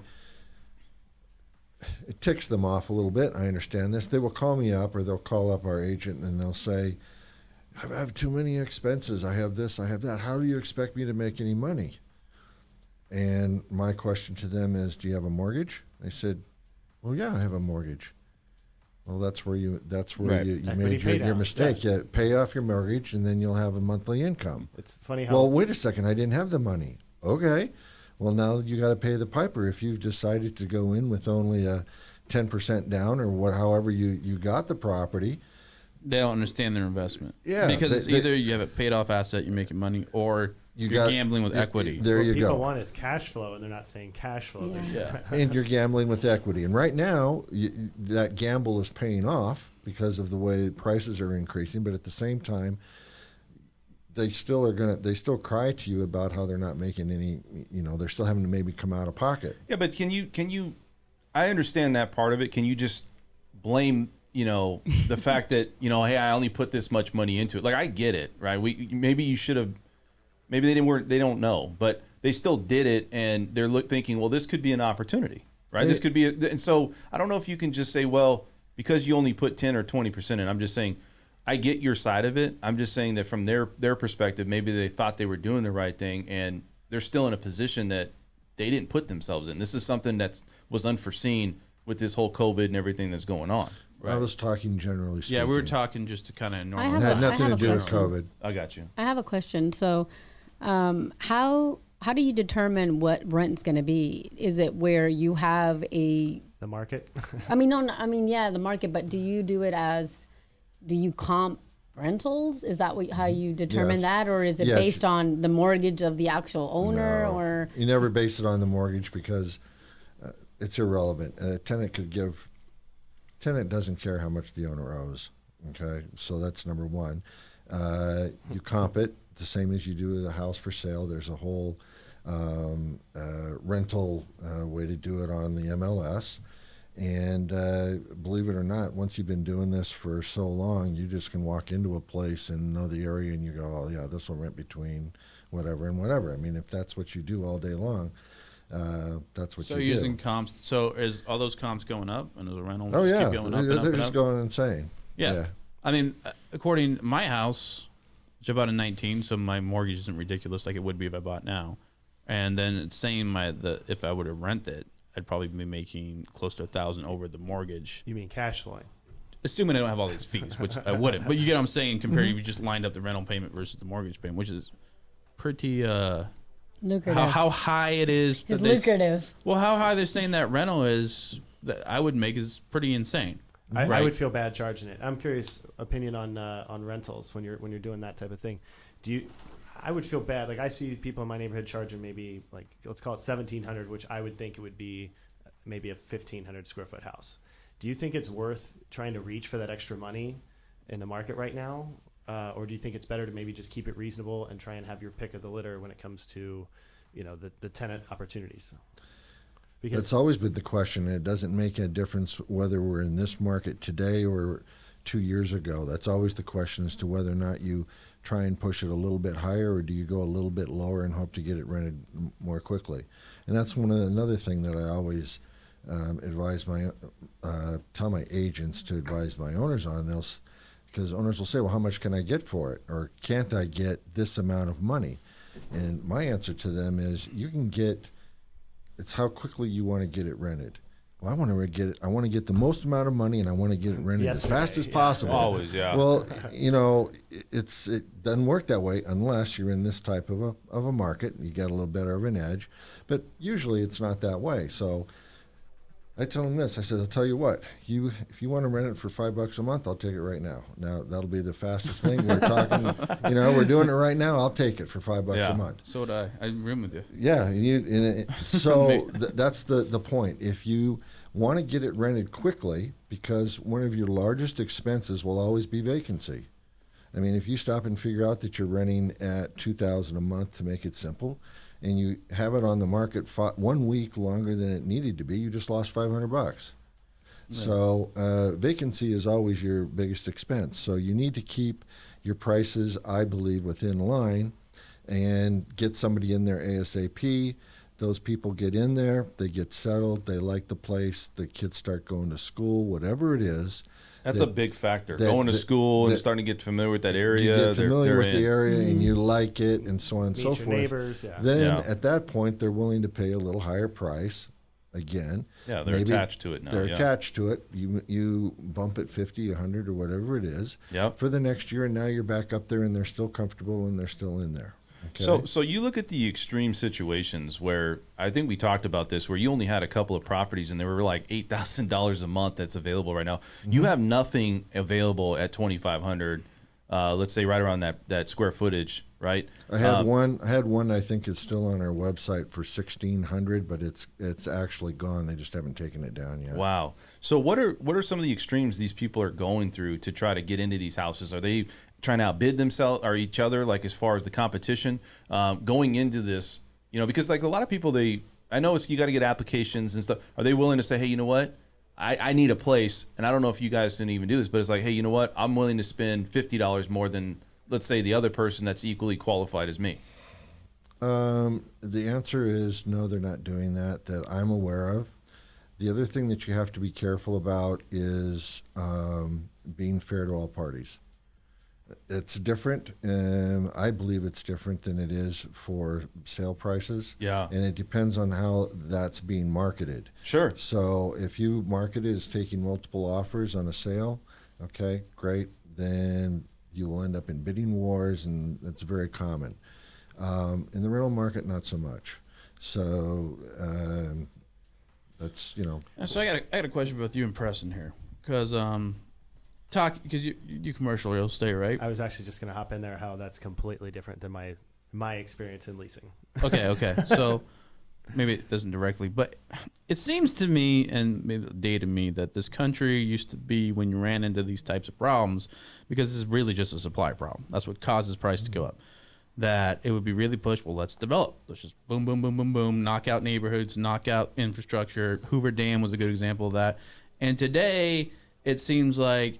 it ticks them off a little bit. I understand this. They will call me up, or they'll call up our agent, and they'll say, I have too many expenses. I have this, I have that. How do you expect me to make any money? And my question to them is, do you have a mortgage? They said, well, yeah, I have a mortgage. Well, that's where you Right. you Equity made your paydown. mistake. Yeah. Yeah, pay off your mortgage, and then you'll have a monthly income. It's funny how Well, wait a second. I didn't have the money. Okay. Well, now you got to pay the piper. If you've decided to go in with only a 10% down, or however you got the property. They don't understand their investment. Yeah, because it's they- either you have a paid off asset, you're making money, or you're gambling with equity. There you people go. want is cash flow, and they're not saying cash flow. Yeah. They're Yeah. And you're gambling with equity. And right now, that gamble is paying off because of the way prices are increasing. But at the same time, they still cry to you about how they're not making any. They're still having to maybe come out of pocket. Yeah, but can you? I understand that part of it. Can you just blame the fact that hey, I only put this much money into it? Like, I get it, right? Maybe you should have. Maybe they don't know, but they still did it, and they're thinking, well, this could be an opportunity, right? This could be, and so I don't know if you can just say, well, because you only put 10 or 20% in. I'm just saying, I get your side of it. I'm just saying that from their perspective, maybe they thought they were doing the right thing, and they're still in a position that they didn't put themselves in. This is something that was unforeseen with this whole COVID and everything that's going on. I was talking generally speaking. Yeah, we were talking just to kind of It normalize. had I nothing have to a do with question. COVID. I got you. I have a question. So, how do you determine what rent's going to be? Is it where you have a? the market. I mean, no. I mean, yeah, the market. But do you do it as? Do you comp rentals? Is that how you determine Yes. that, or is it Yes. based on the mortgage of the actual owner, No. or? You never base it on the mortgage because it's irrelevant. A tenant doesn't care how much the owner owes. Okay, so that's number one. You comp it the same as you do with a house for sale. There's a whole rental way to do it on the MLS. And believe it or not, once you've been doing this for so long, you just can walk into a place and know the area, and you go, oh, yeah, this will rent between whatever and whatever. I mean, if that's what you do all day long, that's what So you you're do. using comps. So is all those comps going up, and is the rental Oh, just yeah. keep going up and They're up and just up? going insane. Yeah. I mean, according to my house, which I bought in 19, so my mortgage isn't ridiculous like it would be if I bought now. And then it's saying if I were to rent it, I'd probably be making close to $1,000 over the mortgage, You mean cash flowing? assuming I don't have all these fees, which I wouldn't. But you get what I'm saying, compared if you just lined up the rental payment versus the mortgage payment, which is pretty Lucrative. how high it is. It's that they lucrative. Well, how high they're saying that rental is that I would make is pretty insane. I Right. would feel bad charging it. I'm curious opinion on rentals when you're doing that type of thing. I would feel bad. Like I see people in my neighborhood charging maybe like let's call it $1,700, which I would think it would be maybe a 1,500 square foot house. Do you think it's worth trying to reach for that extra money in the market right now, or do you think it's better to maybe just keep it reasonable and try and have your pick of the litter when it comes to, the tenant opportunities? Because That's always been the question, and it doesn't make a difference whether we're in this market today or 2 years ago. That's always the question as to whether or not you try and push it a little bit higher, or do you go a little bit lower and hope to get it rented more quickly. And that's another thing that I always tell my agents to advise my owners on. Because owners will say, well, how much can I get for it? Or can't I get this amount of money? And my answer to them is, you can get, it's how quickly you want to get it rented. Well, I want to get the most amount of money, and I want to get it rented as fast as yeah. possible. Always, yeah. Well, it doesn't work that way unless you're in this type of a market. You get a little better of an edge, but usually it's not that way. So I tell them this. I said, I'll tell you what. If you want to rent it for $5 a month, I'll take it right now. Now that'll be the fastest thing. We're talking. We're doing it right now. I'll take it for $5 a month. So would I. I'm room with you. Yeah, that's the point. If you want to get it rented quickly, because one of your largest expenses will always be vacancy. I mean, if you stop and figure out that you're renting at $2,000 a month, to make it simple, and you have it on the market 1 week longer than it needed to be, you just lost $500. So vacancy is always your biggest expense. So you need to keep your prices, I believe, within line and get somebody in there ASAP. Those people get in there, they get settled, they like the place, the kids start going to school, whatever it is. That's a big factor. Going to school and starting to get familiar with that area. You get familiar with the area and you Mm-hmm. like it and so on and so your forth. neighbors, yeah. Then at that point, they're willing to pay a little higher price again. Yeah, they're attached to it now. They're yeah. attached to it. You bump it 50, 100 or whatever it is for the next year, and now you're back up there and they're still comfortable and they're still in there. Okay? So you look at the extreme situations where I think we talked about this, where you only had a couple of properties and they were like $8,000 a month that's available right now. Mm-hmm. You have nothing available at 2,500. Let's say right around that square footage, right? I had one. I think is still on our website for 1,600, but it's actually gone. They just haven't taken it down yet. Wow. So what are some of the extremes these people are going through to try to get into these houses? Are they trying to outbid themselves or each other, like as far as the competition going into this? You know, because like a lot of people, I know you got to get applications and stuff. Are they willing to say, hey, you know what? I need a place, and I don't know if you guys didn't even do this, but it's like, hey, you know what? I'm willing to spend $50 more than, let's say, the other person that's equally qualified as me. The answer is no, they're not doing that I'm aware of. The other thing that you have to be careful about is being fair to all parties. It's different. I believe it's different than it is for sale prices. Yeah. And it depends on how that's being marketed. Sure. So if you market it as taking multiple offers on a sale, okay, great. Then you will end up in bidding wars, and it's very common. In the rental market, not so much. So that's, So I got a question about you and Preston here, because because you do commercial real estate, right? I was actually just going to hop in there how that's completely different than my experience in leasing. Okay. So maybe it doesn't directly, but it seems to me, and maybe it dated me, that this country used to be, when you ran into these types of problems, because this is really just a supply problem. That's what causes price to go up. That it would be really pushed, well, let's develop. Let's just boom, boom, boom, boom, boom, knock out neighborhoods, knock out infrastructure. Hoover Dam was a good example of that. And today, it seems like,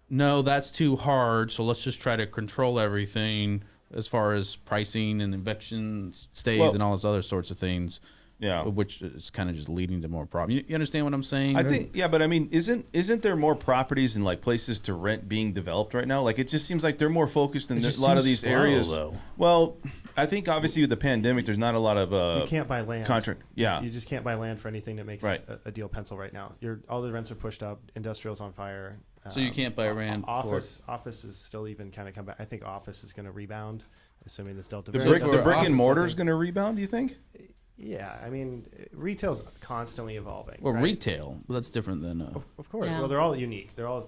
no, that's too hard, so let's just try to control everything as far as pricing and eviction stays and all those other sorts of things. Yeah, which is kind of just leading to more problems. You understand what I'm saying? I think, yeah, but I mean, isn't there more properties and like places to rent being developed right now? Like it just seems like they're more focused in a lot of these slow, areas. though. Well, I think obviously with the pandemic, there's not a lot of you can't buy land. contract. Yeah, you just can't buy land for anything that makes Right. a deal pencil right now. All the rents are pushed up. Industrial's on fire. So you can't buy land. Office is still even kind of come back. I think office is going to rebound, assuming this Delta the variant. brick and mortar is going to rebound. Do you think? Yeah, I mean, retail's constantly evolving. Well, right? retail, well, that's different than. Of course. Yeah. Well, they're all unique. They're all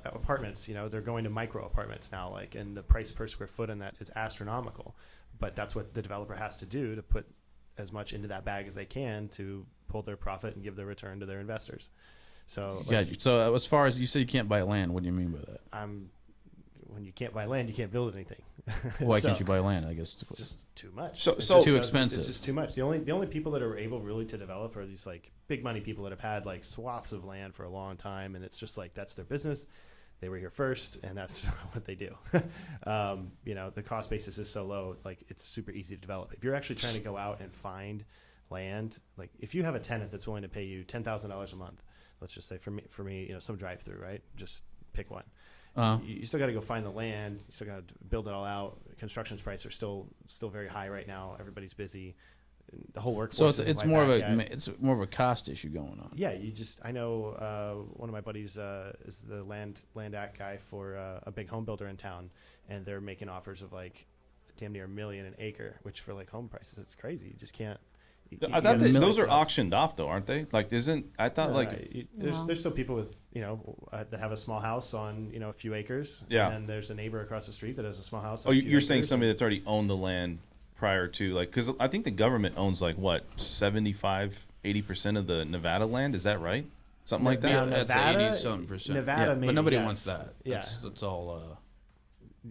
apartments. They're going to micro apartments now. Like, and the price per square foot on that is astronomical. But that's what the developer has to do to put as much into that bag as they can to pull their profit and give their return to their investors. So, So as far as you say, you can't buy land. What do you mean by that? When you can't buy land, you can't build anything. Why can't you buy land? I guess it's just too much. So it's too expensive. It's just too much. The only people that are able really to develop are these like big money people that have had like swaths of land for a long time, and it's just like that's their business. They were here first, and that's what they do. The cost basis is so low, like it's super easy to develop. If you're actually trying to go out and find land, like if you have a tenant that's willing to pay you $10,000 a month, let's just say for me, some drive-through, right? Just pick one. You still got to go find the land. You still got to build it all out. Construction prices are still very high right now. Everybody's busy. The whole workforce. So it's more of a cost issue going on. Yeah, I know one of my buddies is the land act guy for a big home builder in town, and they're making offers of like damn near $1 million an acre, which for like home prices, it's crazy. You just can't. I thought those are auctioned off though, aren't they? Like, there's still people with that have a small house on a few acres. Yeah. And there's a neighbor across the street that has a small house. Oh, you're saying somebody that's already owned the land prior to, like, because I think the government owns like what 75-80% of the Nevada land. Is that right? Something like that. Yeah, That's Nevada, 80-something percent. Nevada, but nobody yes. wants that. Yeah. That's all.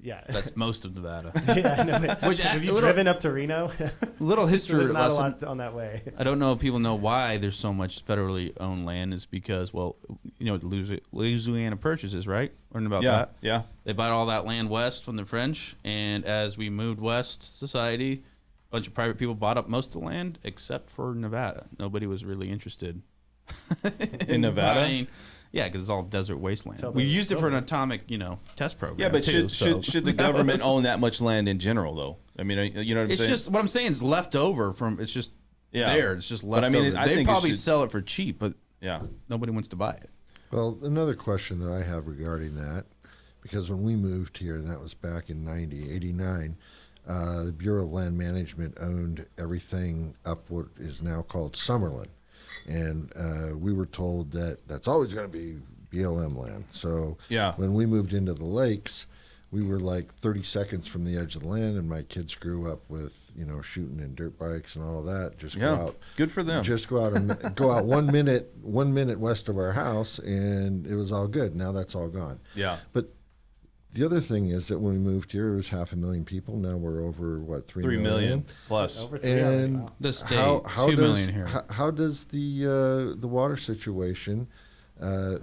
Yeah. That's most of Nevada. Yeah, no, Which have you little- driven up to Reno? Little history There's not a lesson. lot on that way. I don't know if people know why there's so much federally owned land. Is because, well, you know, the Louisiana purchases, right? Learned about Yeah, that. yeah. They bought all that land west from the French, and as we moved west, society, a bunch of private people bought up most of the land except for Nevada. Nobody was really interested In Nevada? buying- yeah, because it's all desert wasteland. So We there's used it still for an there. atomic, you know, test program. Yeah, but too, should the government own that much land in general, though? I mean, you know what I'm It's saying? just what I'm saying is left over from. It's just Yeah. there. It's just But left I mean, over. I They think it probably should- sell it for cheap, but yeah. nobody wants to buy it. Well, another question that I have regarding that, because when we moved here, and that was back in 89, the Bureau of Land Management owned everything up what is now called Summerlin. And we were told that that's always going to be BLM land. So Yeah. when we moved into the lakes, we were like 30 seconds from the edge of the land, and my kids grew up with, you know, shooting and dirt bikes and all of that. Just Yeah. go out. Good for them. Just go out and go out 1 minute west of our house, and it was all good. Now that's all gone. Yeah. But the other thing is that when we moved here, it was 500,000 people. Now we're over what 3 million plus. Over 3 already. And Wow. The state, how 2 does million here. how does the water situation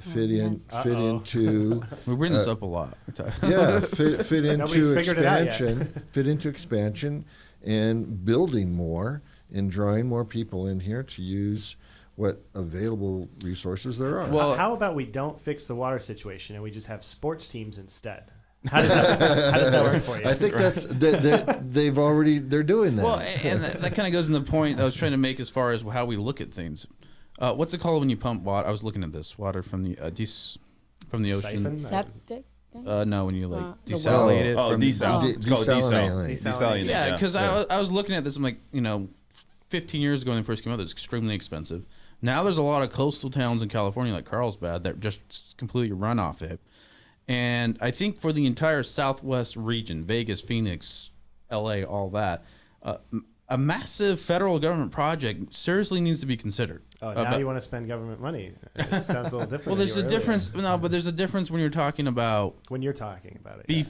fit into We bring this up a lot. fit Nobody's into figured it out yet. expansion and building more and drawing more people in here to use what available resources there are. Well- How about we don't fix the water situation and we just have sports teams instead? How does that work for you? I think that's they're doing that. Well, and that kind of goes in the point I was trying to make as far as how we look at things. What's it called when you pump water? I was looking at this water from the from the ocean. Siphon? Septic. No, when you like The desalinate it. Oh, from desal. Oh. It's called desal. Desalinate. Desalinate. Yeah, Yeah. because I was looking at this. I'm like, you know, 15 years ago when they first came out, it was extremely expensive. Now there's a lot of coastal towns in California like Carlsbad that just completely run off it. And I think for the entire Southwest region, Vegas, Phoenix, LA, all that, a massive federal government project seriously needs to be considered. Oh, now But- you want to spend government money. It sounds a little different. well, than there's you a were difference. earlier. No, but there's a difference when you're talking about When you're talking about it. beef,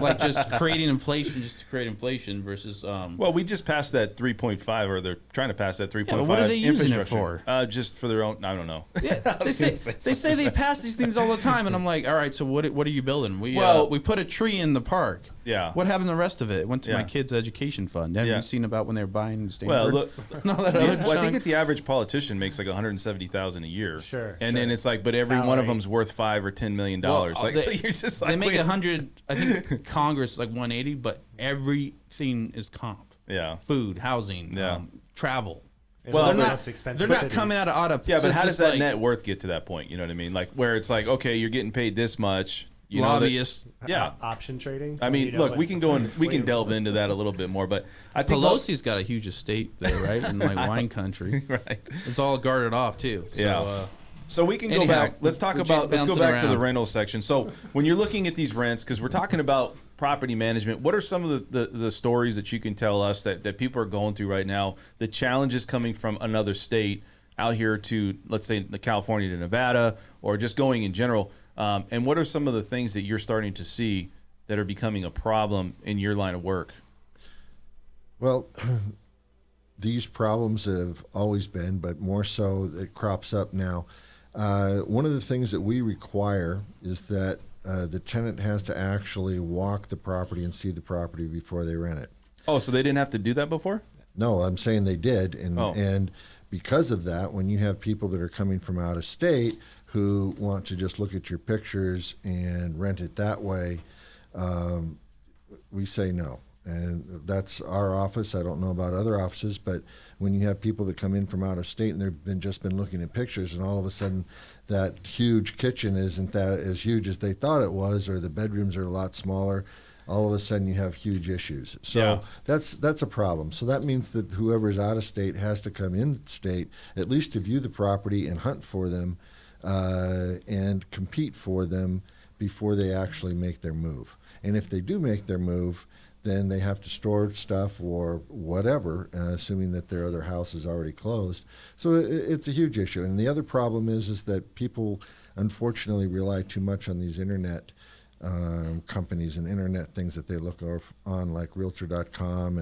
like just creating inflation just to create inflation versus. Well, we just passed that 3.5, or they're trying to pass that 3.5. but what are they using it infrastructure. Just for their own. I don't know. Yeah, they say they pass these things all the time, and I'm like, all right, so what are you building? We Well- we put a tree in the park. Yeah. What happened to the rest of it? It went to my Yeah. kids' education fund. Have Yeah. you seen about when they were buying Well, Stanford? look. and all that Yeah, other well, I think junk? that the average politician makes like 170,000 a year. Sure, And then sure. it's like, but every one of Salary. them's worth $5 or $10 million. Well, Like, they- so you're just like, they make wait. 100. I think Congress is like 180, but everything is comped. Yeah. Food, housing, Yeah. Travel. It's Well, one of the but- most expensive They're not cities. coming out of auto. Yeah, so but it's how does just that like net worth get to that point? You know what I mean? Like where it's like, okay, you're getting paid this much. You know that- lobbyists? yeah. Option trading. I mean, You know look, what- we can go and we can Wait. delve into that a little bit more, but I think Pelosi's got a huge estate there, right? In like wine country. right. It's all guarded off too. So, Yeah. So we can go anyhow, back. Let's talk we're about. Let's go bouncing back to the around. rental section. So when you're looking at these rents, because we're talking about property management, what are some of the stories that you can tell us that people are going through right now? The challenges coming from another state out here to, let's say, the California to Nevada, or just going in general. And what are some of the things that you're starting to see that are becoming a problem in your line of work? Well, these problems have always been, but more so it crops up now. One of the things that we require is that the tenant has to actually walk the property and see the property before they rent it. Oh, so they didn't have to do that before? No, I'm saying they did, and because of that, when you have people that are coming from out of state who want to just look at your pictures and rent it that way, we say no. And that's our office. I don't know about other offices, but when you have people that come in from out of state and they've just been looking at pictures, and all of a sudden that huge kitchen isn't that as huge as they thought it was, or the bedrooms are a lot smaller, all of a sudden you have huge issues. So Yeah. that's a problem. So that means that whoever's out of state has to come in state at least to view the property and hunt for them and compete for them before they actually make their move. And if they do make their move, then they have to store stuff or whatever, assuming that their other house is already closed. So it's a huge issue. And the other problem is that people unfortunately rely too much on these internet companies and internet things that they look on, like Realtor.com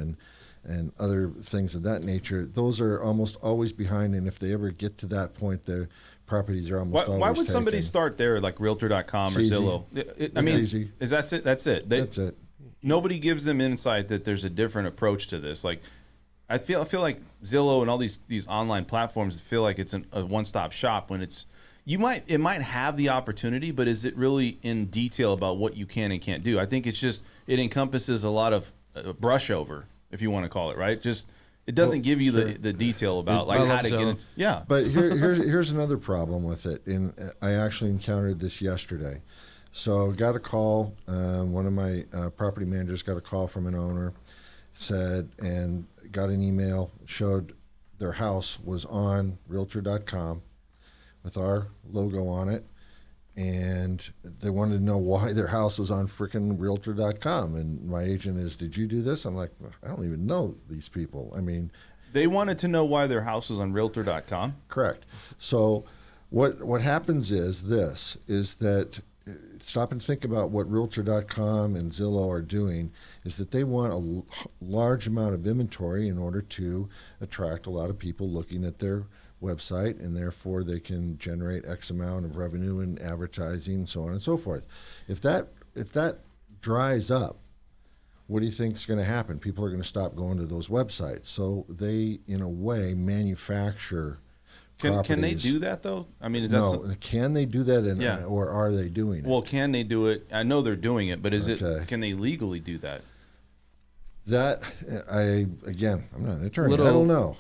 and other things of that nature. Those are almost always behind, and if they ever get to that point, the properties are almost always Why would somebody taken. start there, like Realtor.com or It's easy. Zillow? I mean, easy. is that's it? That's it. That's it. Nobody gives them insight that there's a different approach to this. Like, I feel like Zillow and all these online platforms feel like it's a one-stop shop when it might have the opportunity, but is it really in detail about what you can and can't do? I think it encompasses a lot of brush over, if you want to call it, right? Just it doesn't give you the detail about like how to get it. Yeah. But here's another problem with it. I actually encountered this yesterday. So got a call. One of my property managers got a call from an owner, and got an email, showed their house was on Realtor.com with our logo on it, and they wanted to know why their house was on frickin' Realtor.com. And my agent is, did you do this? I'm like, I don't even know these people. I mean, they wanted to know why their house was on Realtor.com. Correct. So what happens is that stop and think about what Realtor.com and Zillow are doing, is that they want a large amount of inventory in order to attract a lot of people looking at their website, and therefore they can generate X amount of revenue in advertising, so on and so forth. If that dries up, what do you think is going to happen? People are going to stop going to those websites. So they, in a way, manufacture properties. Can they do that though? I mean, is that no? Can they do that? Yeah. Or are they doing it? Well, can they do it? I know they're doing it, but Okay. can they legally do that? That I'm not an attorney. I don't know.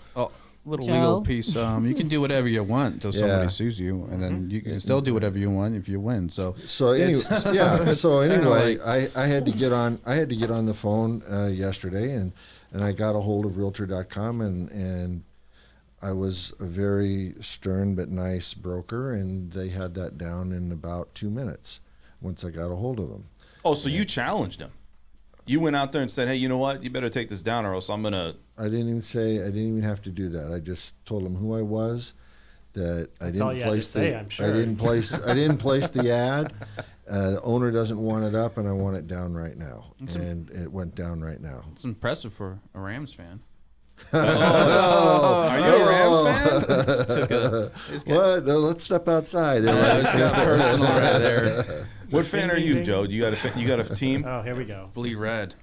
Little Joe? legal piece. You can do whatever you want until somebody Yeah. sues you, and then you can still do whatever you want if you win. So Anyway, So anyway, like- I had to get on. I had to get on the phone yesterday, and I got a hold of Realtor.com, and I was a very stern but nice broker, and they had that down in about 2 minutes once I got a hold of them. Oh, so you challenged them. You went out there and said, hey, you know what? You better take this down or else I'm going to... I didn't even have to do that. I just told them who I was, that I all didn't you had to place say, the I'm sure. I didn't place the ad. The owner doesn't want it up, and I want it down right now. And it went down right now. It's impressive for a Rams fan. Are you a Rams fan? What? No, let's step outside. Personal right there. What fan are you, Joe? You got a team? Oh, here we go. Bleed red.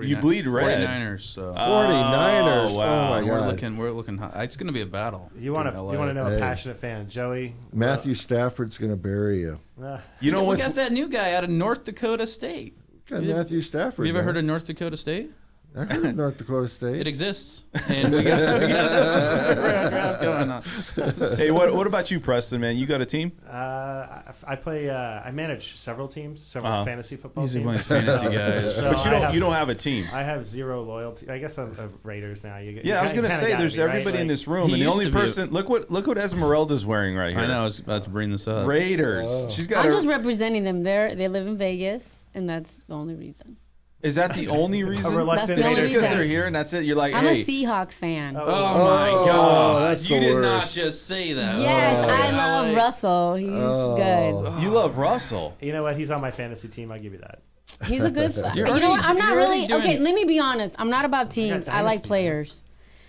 You bleed red? 49ers. So. 49ers. wow. Oh my God. We're looking high. It's going to be a battle. You want to know a Hey. passionate fan, Joey? Matthew Stafford's going to bury you. You know We what's... got that new guy out of North Dakota State. Got Matthew Stafford. Have you ever heard man. of North Dakota State? I heard of North Dakota It State. exists, and we got draft going on. Hey, what about you, Preston, man? You got a team? I play. I manage several teams, several fantasy football He's teams. one of these fantasy guys. So But you don't have a team. I have zero loyalty. I guess I'm a Raiders now. Yeah, I was gonna say there's everybody in this room, He and the used only to be a- person. Look what Esmeralda's wearing right here. I know. I was about to bring this up. Raiders. She's got. I'm her, just representing them. They live in Vegas, and that's the only reason. Is that the only reason? reluctant That's the only Just because reason. they're here and that's it. You're like, I'm hey. a Seahawks fan. Oh my God! that's You the did worst. not just say that. Yes, Oh, I love like- Russell. He's good. You love Russell. You know what? He's on my fantasy team. I'll give you that. He's a good. You're You know what? already- I'm not you're already really doing- okay. Let me be honest. I'm not about teams. I like dynasty, players.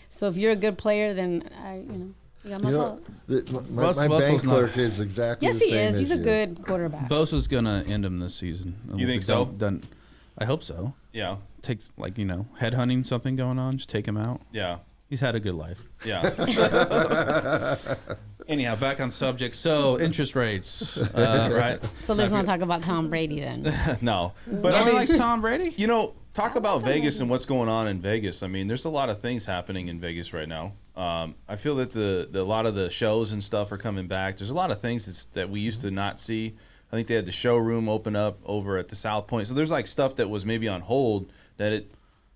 So if you're a good player, then you got my You know, vote. my Russell's bank not- clerk is exactly Yes, the he same is. as He's a you. good quarterback. Bosa's gonna end him this season. You think so? Done. I hope so. Yeah. Takes headhunting something going on. Just take him out. Yeah. He's had a good life. Yeah. Anyhow, back on subject. So interest rates, right? So let's not talk about Tom Brady then. No. But But I mean, likes Tom Brady. Talk about Vegas and what's going on in Vegas. I mean, there's a lot of things happening in Vegas right now. I feel that a lot of the shows and stuff are coming back. There's a lot of things that we used to not see. I think they had the showroom open up over at the South Point. So there's like stuff that was maybe on hold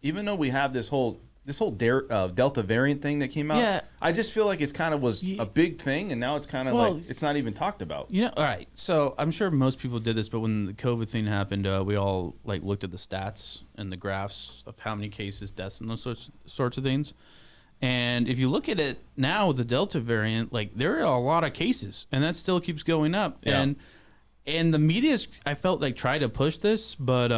even though we have this whole Delta variant thing that came out. Yeah. I just feel like it's kind of was a big thing, and now it's kind of like it's not even talked about. All right. So I'm sure most people did this, but when the COVID thing happened, we all looked at the stats and the graphs of how many cases, deaths, and those sorts of things. And if you look at it now, the Delta variant, there are a lot of cases, and that still keeps going up. Yeah. And And the media's, I felt like, tried to push this, but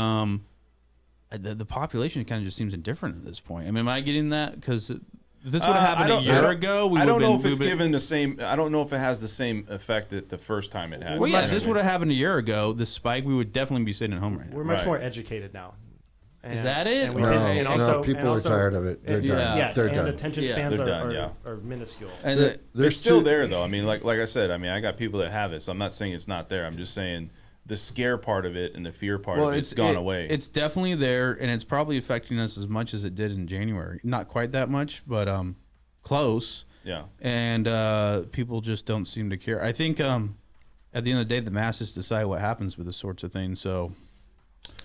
the population kind of just seems indifferent at this point. I mean, am I getting that? Because this would have happened a year ago. I don't know if it's given the same. I don't know if it has the same effect that the first time it happened. Well, yeah, if this would have happened a year ago, the spike, we would definitely be sitting at home right now. We're much more educated now. Is that it? People are tired of it. They're done. Yes, they're and done. attention spans are minuscule. And they're still there, though. I mean, like I said, I mean, I got people that have it, so I'm not saying it's not there. I'm just saying the scare part of it and the fear part of it's gone away. It's definitely there, and it's probably affecting us as much as it did in January. Not quite that much, but close. Yeah. And people just don't seem to care. I think at the end of the day, the masses decide what happens with this sorts of things. So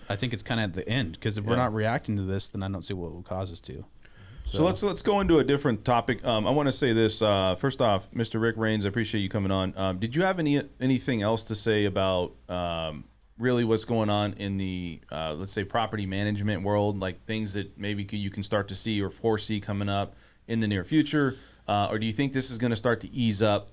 I think it's kind of at the end, because if we're not reacting to this, then I don't see what will cause us to. So let's go into a different topic. I want to say this. First off, Mr. Rick Raines, I appreciate you coming on. Did you have anything else to say about really what's going on in the, let's say, property management world, like things that maybe you can start to see or foresee coming up in the near future? Or do you think this is going to start to ease up?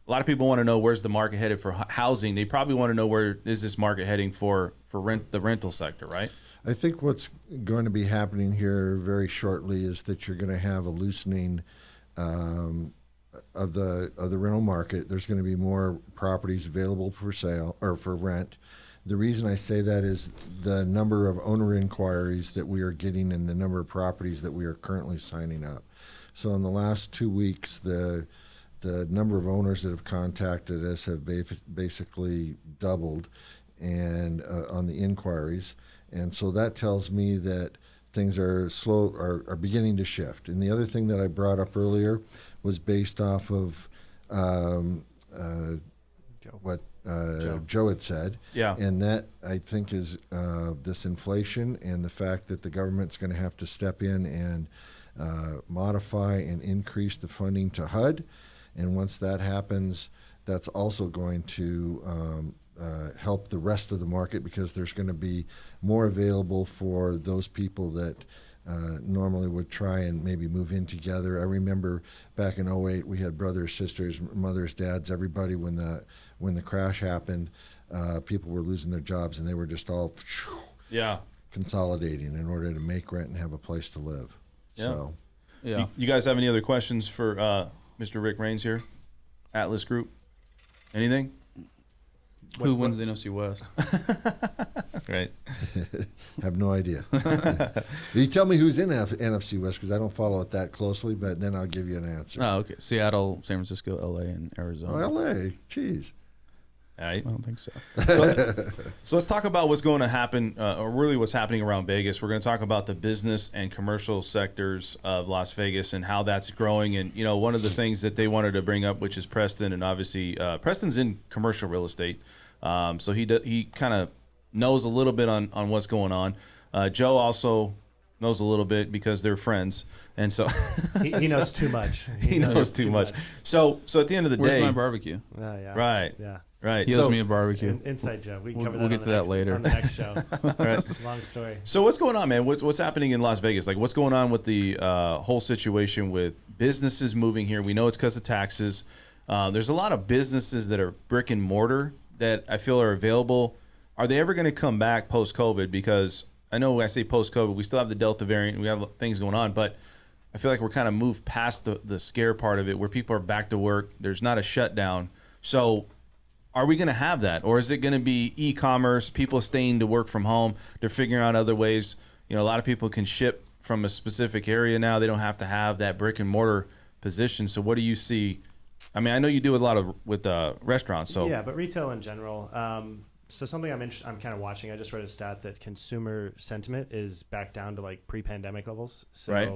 A lot of people want to know, where's the market headed for housing. They probably want to know, where is this market heading for the rental sector, right? I think what's going to be happening here very shortly is that you're going to have a loosening of the rental market. There's going to be more properties available for sale or for rent. The reason I say that is the number of owner inquiries that we are getting and the number of properties that we are currently signing up. So in the last 2 weeks, the number of owners that have contacted us have basically doubled, and on the inquiries. And so that tells me that things are beginning to shift. And the other thing that I brought up earlier was based off of what Joe had said. Yeah. And that, I think, is this inflation and the fact that the government's going to have to step in and modify and increase the funding to HUD. And once that happens, that's also going to help the rest of the market, because there's going to be more available for those people that normally would try and maybe move in together. I remember back in 2008, we had brothers, sisters, mothers, dads, everybody when the crash happened. People were losing their jobs, and they were just all consolidating in order to make rent and have a place to live. Yeah. So, You guys have any other questions for Mr. Rick Raines here, Atlas Group? Anything? Who wins the NFC West? Right. have no idea. You tell me who's in NFC West, because I don't follow it that closely, but then I'll give you an answer. Oh, okay. Seattle, San Francisco, LA, and Arizona. Oh, LA. Jeez. Right. I don't think so. So let's talk about what's going to happen, or really what's happening around Vegas. We're going to talk about the business and commercial sectors of Las Vegas and how that's growing. And, you know, one of the things that they wanted to bring up, which is Preston, and obviously Preston's in commercial real estate. So he kind of knows a little bit on what's going on. Joe also knows a little bit because they're friends. And so he knows too much. He knows too much. So at the end of the Where's day, my barbecue? Yeah. Right. Yeah. Right. He owes me a barbecue. Inside joke. We'll get to that later. On the next show. Right. It's a long story. So what's going on, man? What's happening in Las Vegas? Like, what's going on with the whole situation with businesses moving here? We know it's because of taxes. There's a lot of businesses that are brick and mortar that I feel are available. Are they ever going to come back post-COVID? Because I know when I say post-COVID, we still have the Delta variant. We have things going on, but I feel like we're kind of moved past the scare part of it, where people are back to work. There's not a shutdown. So are we going to have that? Or is it going to be e-commerce, people staying to work from home? They're figuring out other ways. You know, a lot of people can ship from a specific area now. They don't have to have that brick and mortar position. So what do you see? I mean, I know you do a lot with restaurants. So yeah, but retail in general. So something I'm kind of watching. I just read a stat that consumer sentiment is back down to like pre-pandemic levels. So right.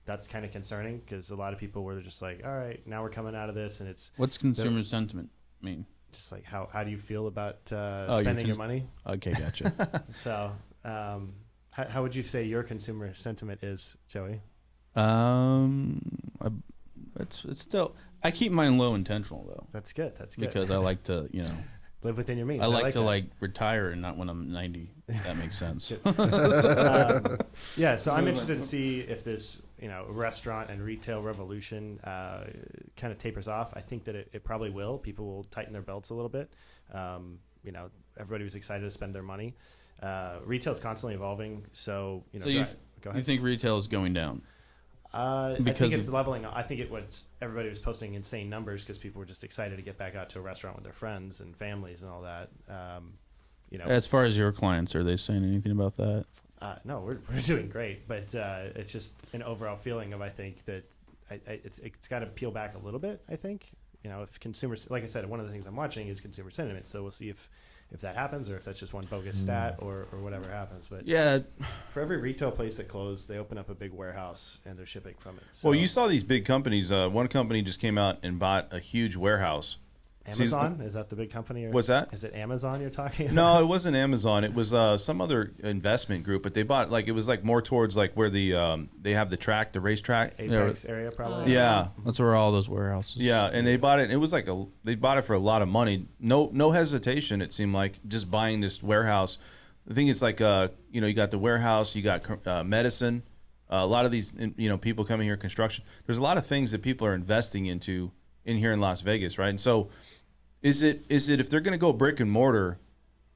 That's kind of concerning, because a lot of people were just like, all right, now we're coming out of this, and it's what's consumer sentiment mean? Just like how do you feel about spending your money? Okay, gotcha. So how would you say your consumer sentiment is, Joey? It's still, I keep mine low intentional though. That's good. Because I like to, live within your means. I like to retire and not when I'm 90. If that makes sense. Yeah, so I'm interested to see if this, restaurant and retail revolution kind of tapers off. I think that it probably will. People will tighten their belts a little bit. everybody was excited to spend their money. Retail is constantly evolving, so So go ahead. you think retail is going down? I Because think it's of- leveling. I think it was everybody was posting insane numbers because people were just excited to get back out to a restaurant with their friends and families and all that. As far as your clients, are they saying anything about that? No, we're doing great, but it's just an overall feeling of I think that it's got to peel back a little bit. I think if consumers, like I said, one of the things I'm watching is consumer sentiment. So we'll see if that happens or if that's just one bogus stat or whatever happens. But Yeah. for every retail place that closed, they open up a big warehouse and they're shipping from it. So Well, you saw these big companies. One company just came out and bought a huge warehouse. Amazon, is that the big company? Or What's that? Is it Amazon you're talking about? No, it wasn't Amazon. It was some other investment group, but they bought it was more towards where the they have the racetrack. Apex area probably. Yeah, That's where all those warehouses. yeah, and they bought it. And it was they bought it for a lot of money. No hesitation. It seemed like just buying this warehouse. I think it's you got the warehouse, you got medicine. A lot of these people coming here, construction. There's a lot of things that people are investing into in here in Las Vegas, right? And so. Is it if they're going to go brick and mortar,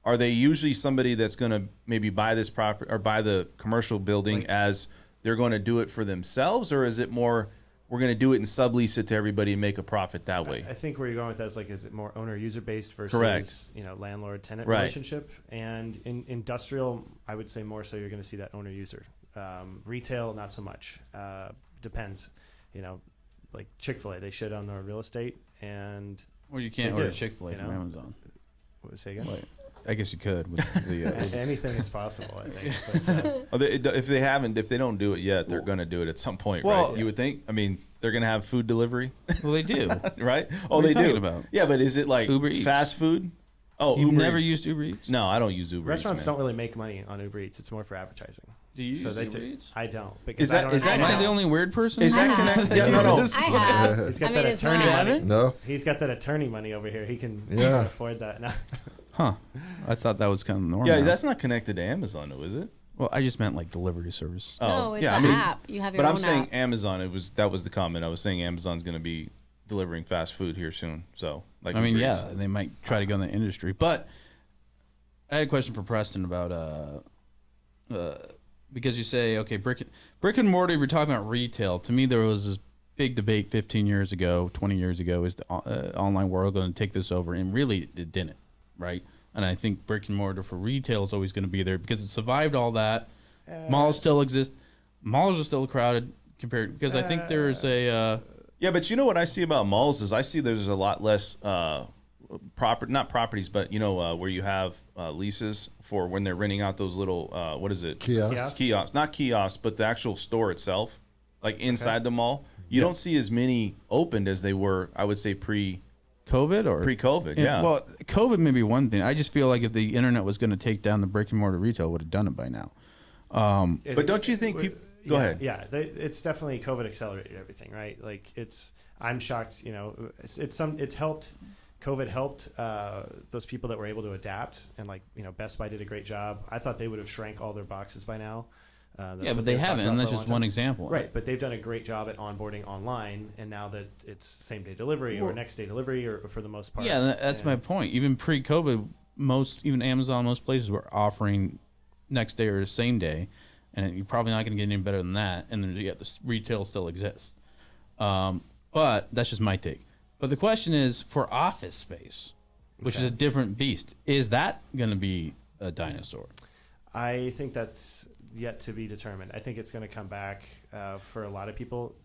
are they usually somebody that's going to maybe buy this property or buy the commercial building as they're going to do it for themselves, or is it more we're going to do it and sublease it to everybody and make a profit that way? I think where you're going with that is is it more owner user based versus Correct. Landlord tenant Right. relationship? And in industrial, I would say more so you're going to see that owner user. Retail, not so much. Depends. Like Chick-fil-A, they shit on their real estate and. Or you can't They order do, Chick-fil-A from Amazon. What was it again? Wait, I guess you could with the. Anything is possible, I think. But, If they don't do it yet, they're going to do it at some point, Well- right? You would think. I mean, they're going to have food delivery, Well, they do. right? Oh, What are they you do. talking about? Yeah, but is it like Uber Eats. fast food? Oh, You've Uber never Eats. used Uber Eats? No, I don't use Uber restaurants Eats, man. don't really make money on Uber Eats. It's more for advertising. Do you So use they Uber take- Eats? I don't. Is Because that- I don't is that- Am I understand the how- only weird person? Is that I have. connected? Yeah, no. I have. He's got I that mean, it's attorney not. money. No. He's got that attorney money over here. He can Yeah. afford that. No. Huh. I thought that was kind of normal. Yeah, that's not connected to Amazon, though, is it? Well, I just meant like delivery service. No, it's yeah, an app. You have your But own I'm saying app. Amazon. That was the comment. I was saying Amazon's going to be delivering fast food here soon. So, I mean, Uber Eats. yeah, they might try to go in the industry. But I had a question for Preston about because you say, okay, brick and mortar, if you're talking about retail, to me there was this big debate 15 years ago, 20 years ago, is the online world going to take this over? And really it didn't, right? And I think brick and mortar for retail is always going to be there because it survived all that. Malls still exist. Malls are still crowded compared, because I think there's a... Yeah, but you know what I see about malls is I see there's a lot less not properties, but where you have leases for when they're renting out those little what is it? Kiosks. Kiosks, not kiosks, but the actual store itself, like inside the mall. You don't see as many opened as they were, I would say, COVID or pre-COVID. Yeah. Well, COVID may be one thing. I just feel like if the internet was going to take down the brick and mortar retail, would have done it by now. But don't you think people? Go ahead. Yeah, it's definitely COVID accelerated everything, right? Like I'm shocked. It's helped. COVID helped those people that were able to adapt, and Best Buy did a great job. I thought they would have shrank all their boxes by now. Yeah, but they haven't, and that's just one example. Right, but they've done a great job at onboarding online, and now that it's same day delivery or next day delivery, or for the most part. Yeah, that's my point. Even pre-COVID, even Amazon, most places were offering next day or same day, and you're probably not going to get any better than that. And then yet the retail still exists. But that's just my take. But the question is, for office space, which is a different beast, is that going to be a dinosaur? I think that's yet to be determined. I think it's going to come back for a lot of people.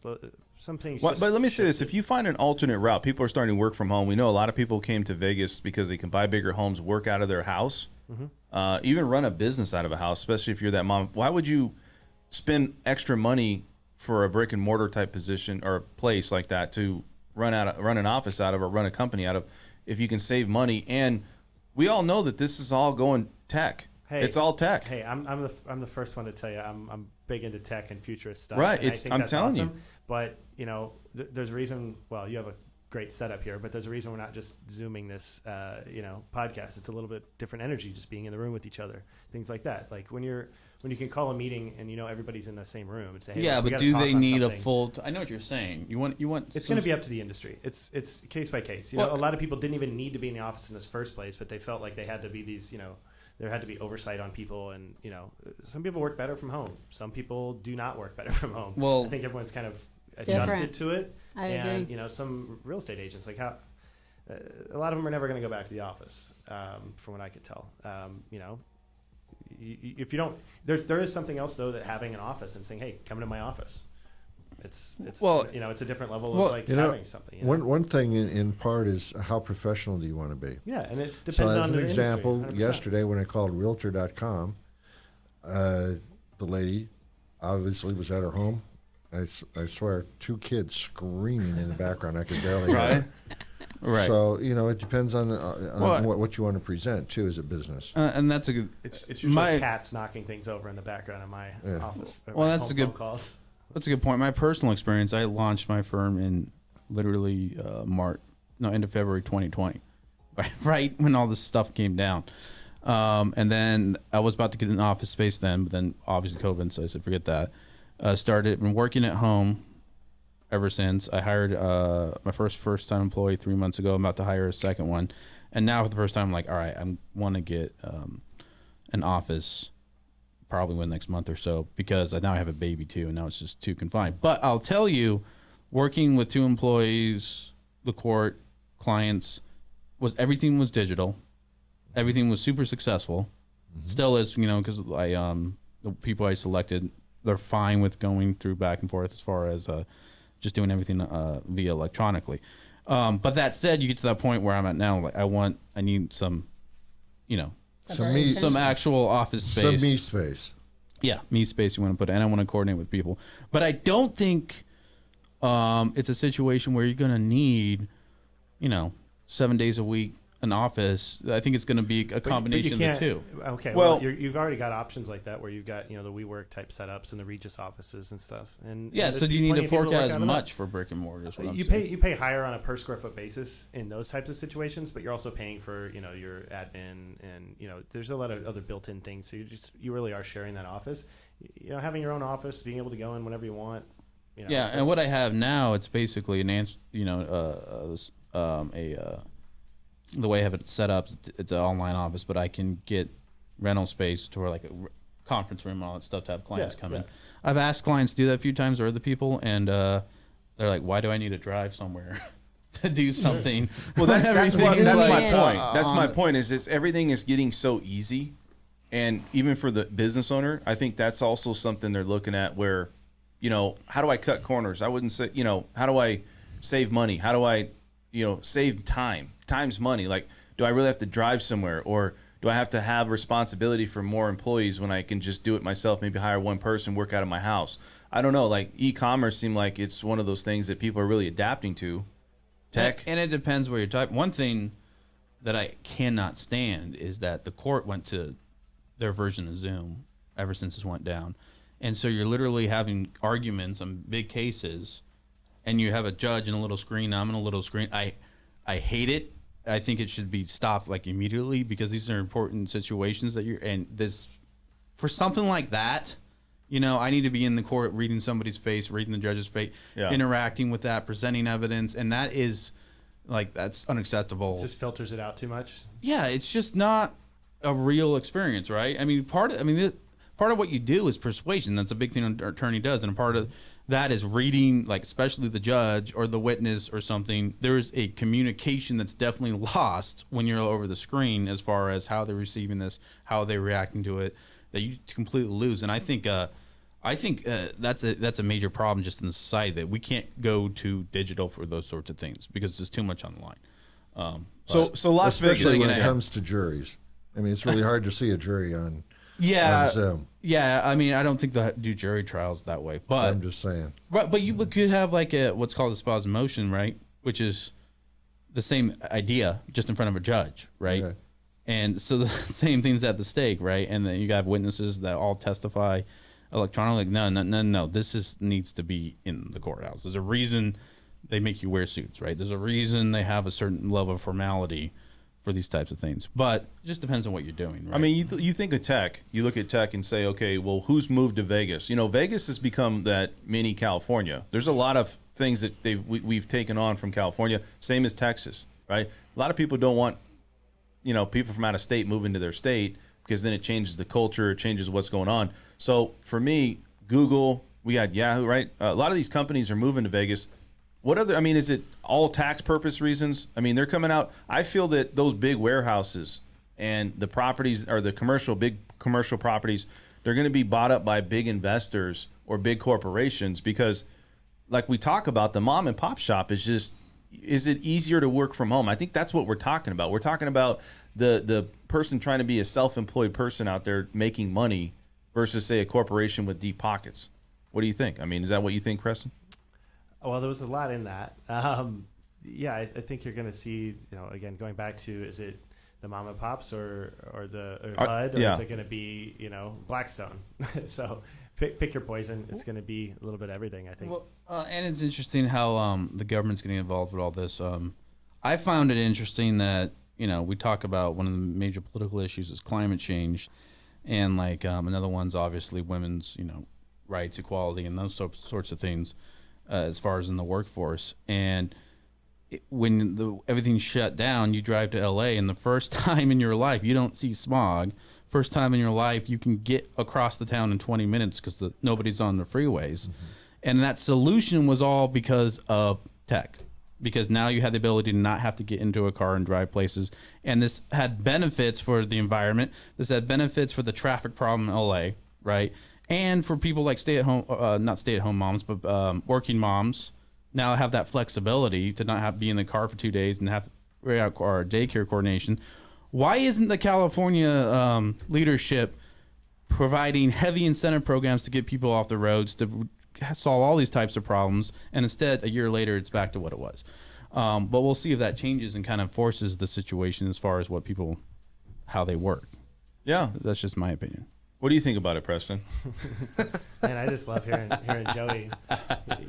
Some things. But let me say this: if you find an alternate route, people are starting to work from home. We know a lot of people came to Vegas because they can buy bigger homes, work out of their house, even run a business out of a house. Especially if you're that mom. Why would you spend extra money for a brick and mortar type position or place like that to run an office out of or run a company out of, if you can save money? And we all know that this is all going tech. Hey, it's all tech. Hey, I'm the first one to tell you I'm big into tech and futurist stuff. Right, and I think I'm that's telling you. awesome. But there's a reason. Well, you have a great setup here, but there's a reason we're not just Zooming this, podcast. It's a little bit different energy just being in the room with each other, things like that. Like when you can call a meeting and everybody's in the same room and say, hey, Yeah, look, we but gotta do talk they on need a something. full? I know what you're saying. You want. It's going to be up to the industry. It's case by case. A lot of people didn't even need to be in the office in this first place, but they felt like they had to be these, there had to be oversight on people, and some people work better from home. Some people do not work better from home. Well, I think everyone's kind of adjusted Different. to it. I and agree. some real estate agents, like a lot of them are never going to go back to the office, from what I could tell. If you don't, there is something else though, that having an office and saying, hey, come into my office. It's Well, it's a different level well, of like having something. One thing in part is how professional do you want to be? Yeah, and it depends So on as an the example, industry, 100%. yesterday when I called Realtor.com, the lady obviously was at her home. I swear, 2 kids screaming in the background. I could barely hear. Right. Right. So it depends on Well, what you want to present too as a business. and that's a good. It's usually cats knocking things over in the background of my office. or Well, my that's home a good- phone calls. That's a good point. My personal experience, I launched my firm in literally end of February 2020, right when all this stuff came down. And then I was about to get an office space then, but then obviously COVID, so I said forget that. Been working at home ever since. I hired my first time employee 3 months ago. I'm about to hire a second one, and now for the first time, I'm like, all right, I want to get an office probably within the next month or so, because now I have a baby too, and now it's just too confined. But I'll tell you, working with 2 employees, the court, clients, everything was digital. Everything was super successful. Still is, because the people I selected, they're fine with going through back and forth as far as just doing everything via electronically. But that said, you get to that point where I'm at now. Like I need some, some actual office space. Some me space. Yeah, me space you want to put, and I want to coordinate with people. But I don't think it's a situation where you're going to need, 7 days a week an office. I think it's going to be a combination of the two. Okay, Well- you've already got options like that where you've got the WeWork type setups and the Regis offices and stuff. And Yeah, so do you need to forecast as much for brick and mortar? Is what I'm You saying. pay higher on a per square foot basis in those types of situations, but you're also paying for your admin and there's a lot of other built-in things. So you really are sharing that office. Having your own office, being able to go in whenever you want. Yeah, and what I have now, it's basically an answer. The way I have it set up, it's an online office, but I can get rental space to where like a conference room and all that stuff to have clients come in. I've asked clients to do that a few times, or other people, and they're like, "Why do I need to drive somewhere to do something?" Well, that's my like, point. That's my point. Is everything is getting so easy, and even for the business owner, I think that's also something they're looking at. Where, how do I cut corners? I wouldn't say, how do I save money? How do I, save time? Time's money. Like, do I really have to drive somewhere, or do I have to have responsibility for more employees when I can just do it myself? Maybe hire one person, work out of my house. I don't know. Like, e-commerce seemed like it's one of those things that people are really adapting to. Tech. And it depends where you're typing. One thing that I cannot stand is that the court went to their version of Zoom ever since this went down. And so you're literally having arguments on big cases, and you have a judge and a little screen. I'm in a little screen. I hate it. I think it should be stopped like immediately, because these are important situations that for something like that, I need to be in the court reading somebody's face, reading the judge's face, interacting with that, presenting evidence. And that is that's unacceptable. It just filters it out too much. Yeah. It's just not a real experience, right? I mean, part of what you do is persuasion. That's a big thing an attorney does. And a part of that is reading, like, especially the judge or the witness or something. There's a communication that's definitely lost when you're over the screen, as far as how they're receiving this, how they're reacting to it, that you completely lose. And I think that's a major problem just in the society, that we can't go to digital for those sorts of things, because there's too much on the line. So Las Vegas, Especially when it comes to juries. I mean, it's really hard to see a jury on Zoom. Yeah, I mean, I don't think they'll do jury trials that way, but I'm just saying. Right, but you could have like what's called a espoused motion, right? Which is the same idea, just in front of a judge, right? Okay. And so the same thing's at the stake, right? And then you have witnesses that all testify electronically. No. This needs to be in the courthouse. There's a reason they make you wear suits, right? There's a reason they have a certain level of formality for these types of things, but it just depends on what you're doing, right? I mean, you think of tech, you look at tech and say, okay, well, who's moved to Vegas? You know, Vegas has become that mini California. There's a lot of things that we've taken on from California, same as Texas, right? A lot of people don't want, you know, people from out of state moving to their state because then it changes the culture, it changes what's going on. So for me, Google, we got Yahoo, right? A lot of these companies are moving to Vegas. What other, I mean, is it all tax purpose reasons? I mean, they're coming out. I feel that those big warehouses and the properties or the big commercial properties, they're going to be bought up by big investors or big corporations because like we talk about, the mom and pop shop is it easier to work from home? I think that's what we're talking about. We're talking about the person trying to be a self-employed person out there making money versus say a corporation with deep pockets. What do you think? I mean, is that what you think, Preston? Well, there was a lot in that. Yeah, I think you're going to see, you know, again, going back to, is it the mom and pops or HUD, or yeah. is it going to be, you know, Blackstone? So pick your poison. It's going to be a little bit of everything, I think. Well, and it's interesting how the government's getting involved with all this. I found it interesting that, you know, we talk about one of the major political issues is climate change, and like another one's obviously women's, you know, rights, equality, and those sorts of things. As far as in the workforce, and when everything's shut down, you drive to LA, and the first time in your life you don't see smog. First time in your life you can get across the town in 20 minutes because nobody's on the freeways, and that solution was all because of tech. Because now you had the ability to not have to get into a car and drive places, and this had benefits for the environment. This had benefits for the traffic problem in LA, right? And for people like not stay-at-home moms, but working moms now have that flexibility to not have to be in the car for 2 days and have to figure out our daycare coordination. Why isn't the California leadership providing heavy incentive programs to get people off the roads to solve all these types of problems? And instead, a year later, it's back to what it was. But we'll see if that changes and kind of forces the situation as far as how they work. Yeah. That's just my opinion. What do you think about it, Preston? Man, I just love hearing Joey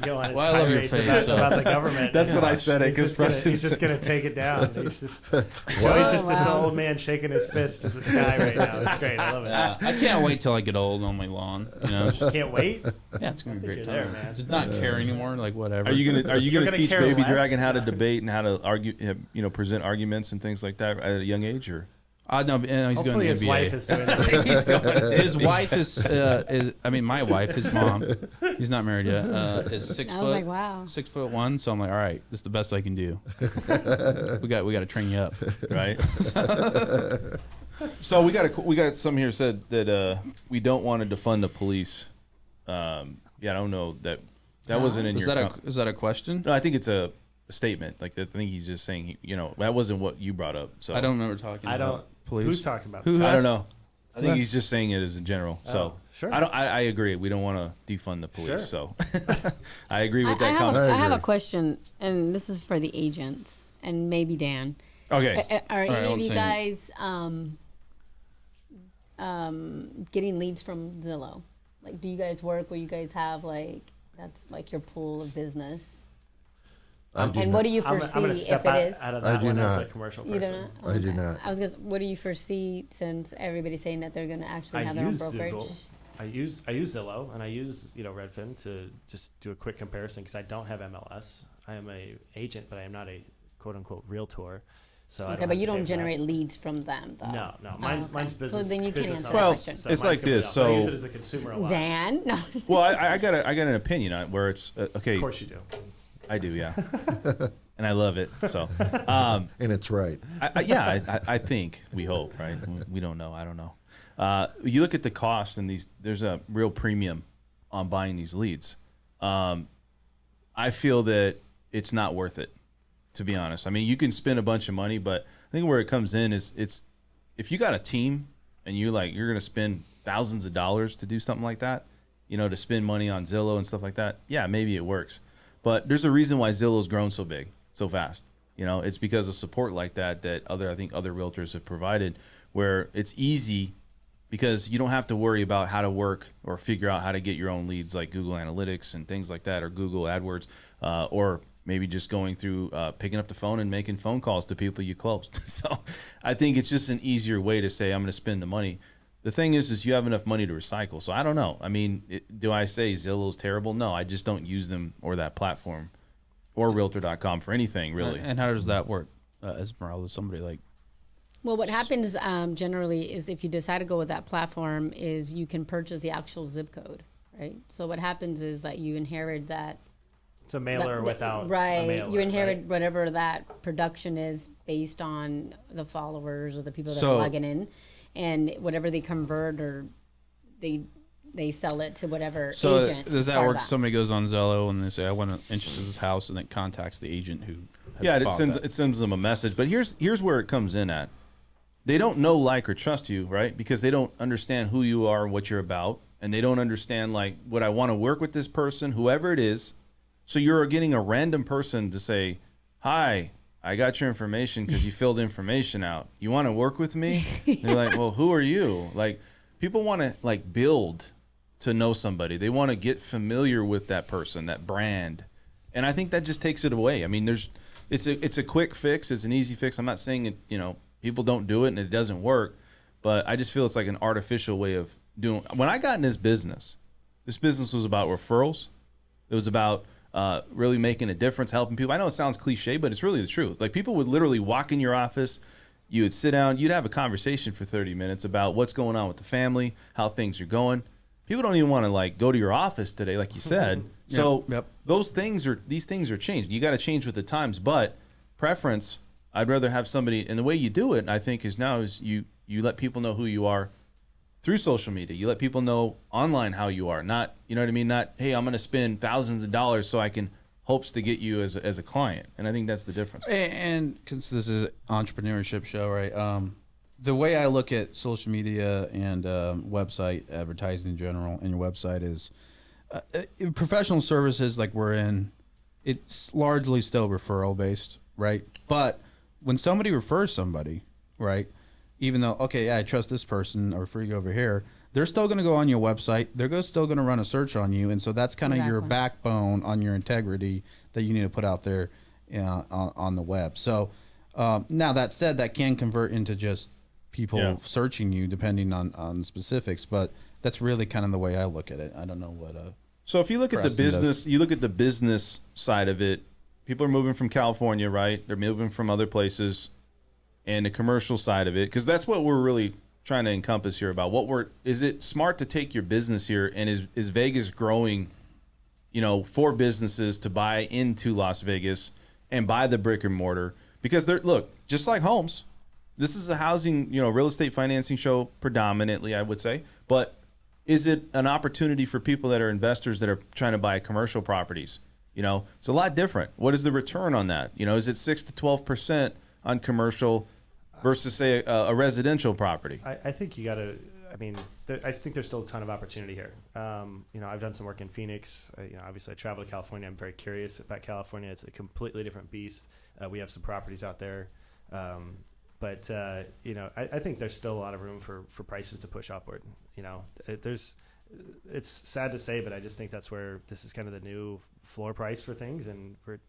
go on his Well, I love your tirades face, about the government. That's what I said it, 'cause He's just going to take it down. Joey's just this old man shaking his fist at the sky right now. It's great. I love it. I can't wait till I get old on my lawn. You know, just, Can't wait. yeah, it's gonna be a great you're time. there, man. Just not care anymore. Like whatever. Are you gonna teach care Baby less? Dragon how to debate and how to argue, you know, present arguments and things like that at a young age, or? No, he's Hopefully going to his the NBA. wife is doing that. His wife is. I mean, my wife, his mom. He's not married yet. Is 6 I foot. was like, wow. 6'1". So I'm like, all right, this is the best I can do. we got to train you up, right? So we got some here said that we don't want to defund the police. Yeah, I don't know that wasn't in Is your. that a question? No, I think it's a statement. Like I think he's just saying, you know, that wasn't what you brought up. So I don't remember talking. I about don't. police. Who's talking about? Who I has- don't know. I think he's just saying it as in general. So sure. I agree. We don't want to defund the police. Sure. So I agree with I that have, comment. I have a agree. question, and this is for the agents and maybe Dan. Okay. Are any I of won't you say guys getting leads from Zillow? Like, do you guys work where you guys have that's like your pool of business? And what do you I'm foresee going to if step it is? out of I that do one as a not. commercial You person. don't know? I do Okay. not. I was gonna. What do you foresee since everybody's saying that they're going to actually have their own brokerage? Zillow. I use Zillow and I use Redfin to just do a quick comparison because I don't have MLS. I am a agent, but I am not a quote unquote realtor. So I Okay, don't but have you to pay don't for that. generate leads from them, though. No. Oh, Mine's okay. business. So then you can't business answer owners. that Well, question. it's like mine's this, gonna be- I use so- it as a consumer a lot. Dan, no. Well, I got an opinion on where it's okay. Of course you do. I do, yeah, and I love it. So, And it's right. I think we hope, right? We don't know. I don't know. You look at the cost, and there's a real premium on buying these leads. I feel that it's not worth it, to be honest. I mean, you can spend a bunch of money, but I think where it comes in is if you got a team and you're going to spend thousands of dollars to do something like that, you know, to spend money on Zillow and stuff like that. Yeah, maybe it works. But there's a reason why Zillow's grown so big, so fast. You know, it's because of support like that I think other realtors have provided, where it's easy because you don't have to worry about how to work or figure out how to get your own leads like Google Analytics and things like that, or Google AdWords, or maybe just going through picking up the phone and making phone calls to people you closed. So I think it's just an easier way to say I'm going to spend the money. The thing is you have enough money to recycle. So I don't know. I mean, do I say Zillow's terrible? No, I just don't use them or that platform or Realtor.com for anything really. And how does that work, Esmeralda? Somebody like. Well, what happens generally is if you decide to go with that platform is you can purchase the actual zip code, right? So what happens is that you inherit that. It's a mailer without right. a mailer, You inherit right? whatever that production is based on the followers or the people that So- are logging in, and whatever they convert or they sell it to whatever So agent. does is that part of work? Somebody goes on Zillow and they say, "I want to interested in this house," and then contacts the agent who. Has bought that. It sends them a message. But here's where it comes in at. They don't know, like, or trust you, right? Because they don't understand who you are and what you're about, and they don't understand, like, would I want to work with this person, whoever it is. So you're getting a random person to say, "Hi, I got your information because you filled information out. You want to work with me?" They're like, "Well, who are you?" Like, people want to, like, build to know somebody. They want to get familiar with that person, that brand. And I think that just takes it away. I mean, it's a quick fix. It's an easy fix. I'm not saying it, people don't do it and it doesn't work, but I just feel it's like an artificial way of doing. When I got in this business was about referrals. It was about really making a difference, helping people. I know it sounds cliche, but it's really the truth. Like, people would literally walk in your office, you would sit down, you'd have a conversation for 30 minutes about what's going on with the family, how things are going. People don't even want to, like, go to your office today, like you said. So Yep. these things are changed. You got to change with the times, but preference, I'd rather have somebody, and the way you do it, I think, is you let people know who you are through social media. You let people know online how you are. Not, you know what I mean? Not, hey, I'm going to spend thousands of dollars so I can hopes to get you as a client. And I think that's the difference. And because this is an entrepreneurship show, right? The way I look at social media and website advertising in general, and your website is professional services like we're in. It's largely still referral based, right? But when somebody refers somebody, right? Even though, okay, yeah, I trust this person, I refer you over here, they're still going to go on your website. They're still going to run a search on you. And so that's kind of your Exactly. backbone on your integrity that you need to put out there on the web. So now that said, that can convert into just people searching you depending on specifics. But that's really kind of the way I look at it. I don't know what. So if you look at the Preston does. business, you look at the business side of it, people are moving from California, right? They're moving from other places. And the commercial side of it, because that's what we're really trying to encompass here about is it smart to take your business here, and is Vegas growing, for businesses to buy into Las Vegas and buy the brick and mortar? Because look, just like homes, this is a housing, real estate financing show predominantly, I would say, but is it an opportunity for people that are investors that are trying to buy commercial properties? It's a lot different. What is the return on that? Is it 6 to 12% on commercial versus, say, a residential property? I think you got to. I mean, I think there's still a ton of opportunity here. I've done some work in Phoenix. Obviously, I travel to California. I'm very curious about California. It's a completely different beast. We have some properties out there, but I think there's still a lot of room for prices to push upward. It's sad to say, but I just think that's where this is kind of the new floor price for things, and we're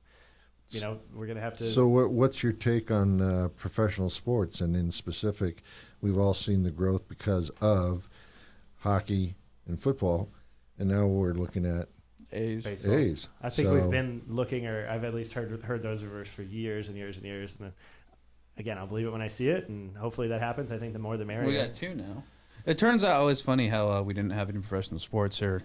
going to have to. So what's your take on professional sports? And in specific, we've all seen the growth because of hockey and football, and now we're looking at A's. baseball. A's. I think So- we've been looking, or I've at least heard those rumors for years and years and years. And then, again, I'll believe it when I see it, and hopefully that happens. I think the more the merrier. We got two now. It turns out it's funny how we didn't have any professional sports here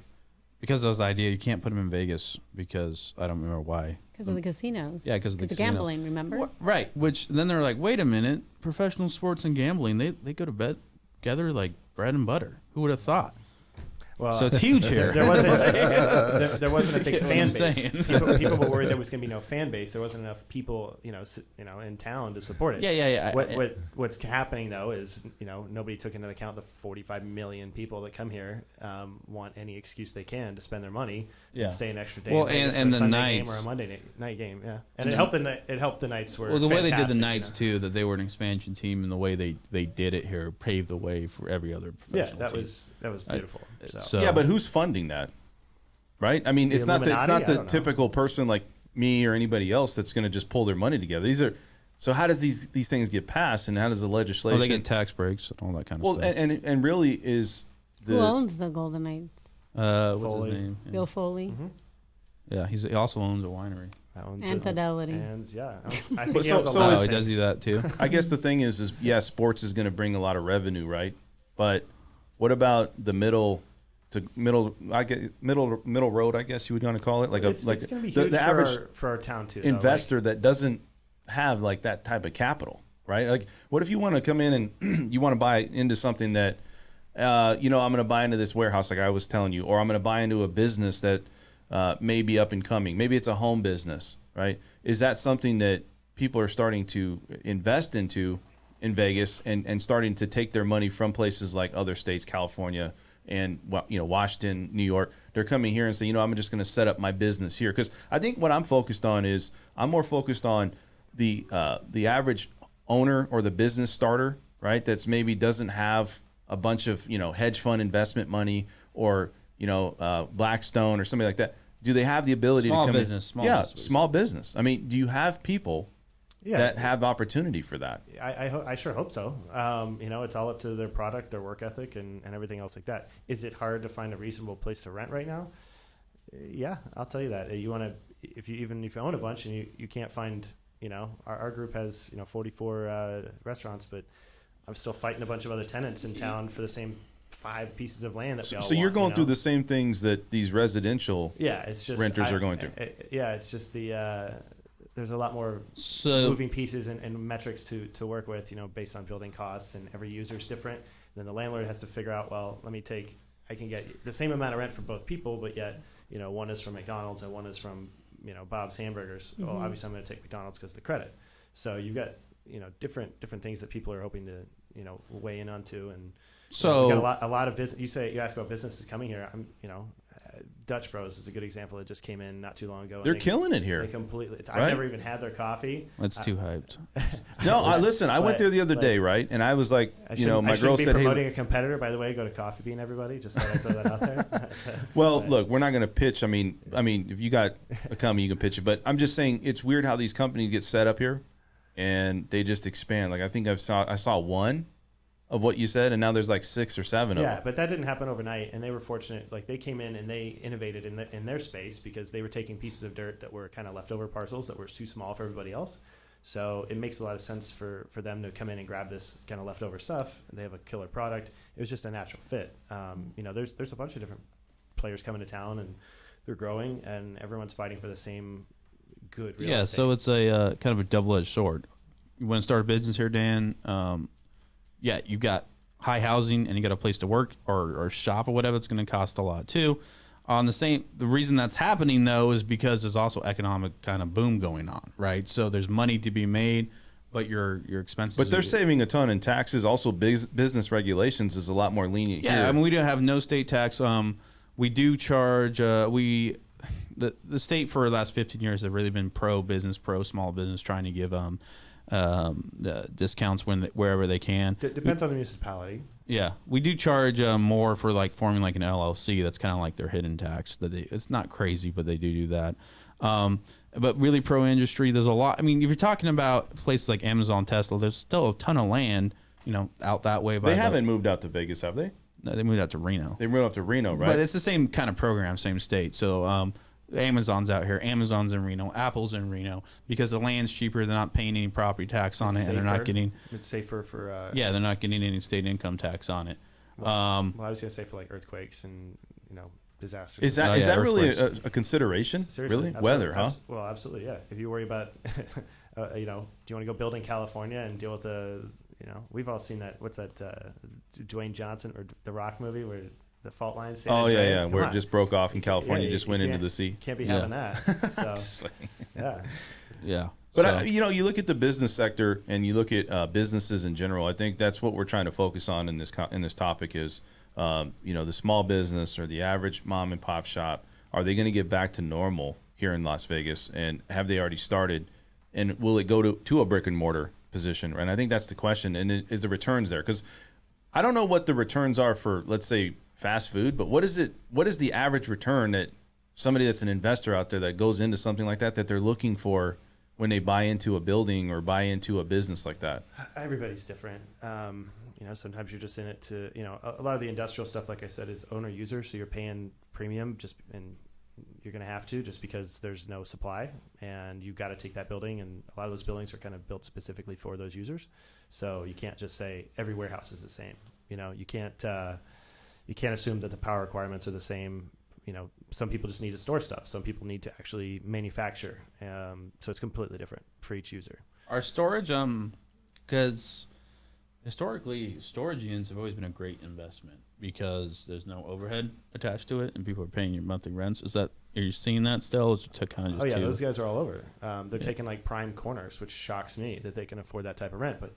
because that was the idea. You can't put them in Vegas because I don't remember why. Because of the casinos. Yeah, 'cause of the casino. gambling, remember? Right. Which then they're like, wait a minute, professional sports and gambling, they go to bed together like bread and butter. Who would have thought? Well, So it's huge here. there wasn't a big You know what fan I'm base. saying? People were worried there was going to be no fan base. There wasn't enough people, in town to support it. Yeah. What's happening though is, nobody took into account the 45 million people that come here, want any excuse they can to spend their money and stay an extra day. Well, in Vegas and for a the Sunday nights. game or a Monday night game. Yeah, And and it helped the nights were. Well, the way they did the fantastic, Knights too, that they were an expansion team, and the way they did it here paved the way for every other Yeah, professional that team. was beautiful. So Yeah, but who's funding that? Right? I mean, The it's not Illuminati? I the don't know. typical person like me or anybody else that's going to just pull their money together. So how does these things get passed, and how does the legislation? Well, they get tax breaks and all that kind of stuff. and really is Who owns the Golden Knights? What's Foley. his name? Bill Foley Yeah, he also owns a winery. That one's and it. Fidelity. And yeah, I But think he so- owns a so lot Oh, of he does things. do that too. I guess the thing is sports is going to bring a lot of revenue, right? But what about the middle road? I guess you would want to call it, It's going to be huge the average for our town too. though. investor that doesn't have like that type of capital, right? Like, what if you want to come in and you want to buy into something that, I'm going to buy into this warehouse, like I was telling you, or I'm going to buy into a business that may be up and coming. Maybe it's a home business, right? Is that something that people are starting to invest into in Vegas and starting to take their money from places like other states, California and Washington, New York? They're coming here and saying, I'm just going to set up my business here. Because I think what I'm focused on is I'm more focused on the average owner or the business starter, right? That's maybe doesn't have a bunch of hedge fund investment money or Blackstone or something like that. Do they have the ability Small to come business, in? small business. Small business. I mean, do you have people that have opportunity for that? I sure hope so. It's all up to their product, their work ethic, and everything else like that. Is it hard to find a reasonable place to rent right now? Yeah, I'll tell you that. You want to, if you own a bunch and you can't find, our group has 44 restaurants, but I'm still fighting a bunch of other tenants in town for the same 5 pieces of land that we all So you're want, going through the same things that these residential it's just renters are going through. It's just there's a lot more So moving pieces and metrics to work with, based on building costs, and every user is different. Then the landlord has to figure out, well, I can get the same amount of rent for both people, but yet, one is from McDonald's and one is from, Bob's Hamburgers. Well, obviously I'm going to take McDonald's because of the credit. So you've got, different things that people are hoping to, weigh in onto. And So- we've got a lot of business. You ask about businesses coming here. Dutch Bros is a good example that just came in not too long ago. They're killing it here. They completely. Right? I've never even had their coffee. that's too hyped. No, listen, I went But- there the other but- day, right? And I was like, I my girl be said, promoting hey, a competitor. By the way, go to Coffee Bean, everybody. Just thought I'd throw that out there. well, look, we're not going to pitch. I mean, if you got a company, you can pitch it. But I'm just saying it's weird how these companies get set up here and they just expand. Like, I think I saw one of what you said, and now there's like 6 or 7 of Yeah, them. but that didn't happen overnight, and they were fortunate. Like, they came in and they innovated in their space because they were taking pieces of dirt that were kind of leftover parcels that were too small for everybody else. So it makes a lot of sense for them to come in and grab this kind of leftover stuff. And they have a killer product. It was just a natural fit. There's a bunch of different players coming to town, and they're growing, and everyone's fighting for the same good real estate. So it's a kind of a double-edged sword. You want to start a business here, Dan? You got high housing and you got a place to work or shop or whatever. It's going to cost a lot too. The reason that's happening though is because there's also economic kind of boom going on, right? So there's money to be made, but your expenses. But they're saving a ton in taxes. Also, business regulations is a lot more lenient here. Yeah, I mean, we do have no state tax. We do charge. The state for the last 15 years have really been pro business, pro small business, trying to give discounts wherever they can. Depends on the municipality. Yeah, we do charge more for like forming like an LLC. That's kind of like their hidden tax. It's not crazy, but they do that. But really, pro industry. There's a lot. I mean, if you're talking about places like Amazon, Tesla, there's still a ton of land, out that way. They haven't moved out to Vegas, have they? No, they moved out to Reno. They moved out to Reno, right? But it's the same kind of program, same state. So Amazon's out here. Amazon's in Reno. Apple's in Reno because the land's cheaper. They're not paying any property tax on it, and they're not getting. It's safer for. They're not getting any state income tax on it. Well, I was gonna say for like earthquakes and disasters. Is that really earthquakes. a consideration? Seriously, Really? absolutely. Weather, huh? Well, absolutely, yeah. If you worry about, do you want to go build in California and deal with we've all seen that. What's that? Dwayne Johnson or the Rock movie where the fault line. San Oh, Andreas? yeah, Come where on. it just broke off in California, Yeah, just you went into can't- the sea. Can't be Yeah. having that. So, yeah. Yeah. But So- you look at the business sector and you look at businesses in general. I think that's what we're trying to focus on in this topic is, the small business or the average mom and pop shop. Are they going to get back to normal here in Las Vegas, and have they already started? And will it go to a brick and mortar position? And I think that's the question. And is the returns there? Because I don't know what the returns are for, let's say, fast food, but what is the average return that somebody that's an investor out there that goes into something like that they're looking for when they buy into a building or buy into a business like that? Everybody's different. Sometimes you're just in it to, a lot of the industrial stuff, like I said, is owner user. So you're paying premium and you're going to have to just because there's no supply and you've got to take that building. And a lot of those buildings are kind of built specifically for those users. So you can't just say every warehouse is the same. You can't assume that the power requirements are the same. Some people just need to store stuff. Some people need to actually manufacture. So it's completely different for each user. Our storage, because historically, storage units have always been a great investment because there's no overhead attached to it, and people are paying your monthly rents. Are you seeing that still? Is it kind of just those guys are all over. They're taking like prime corners, which shocks me that they can afford that type of rent. But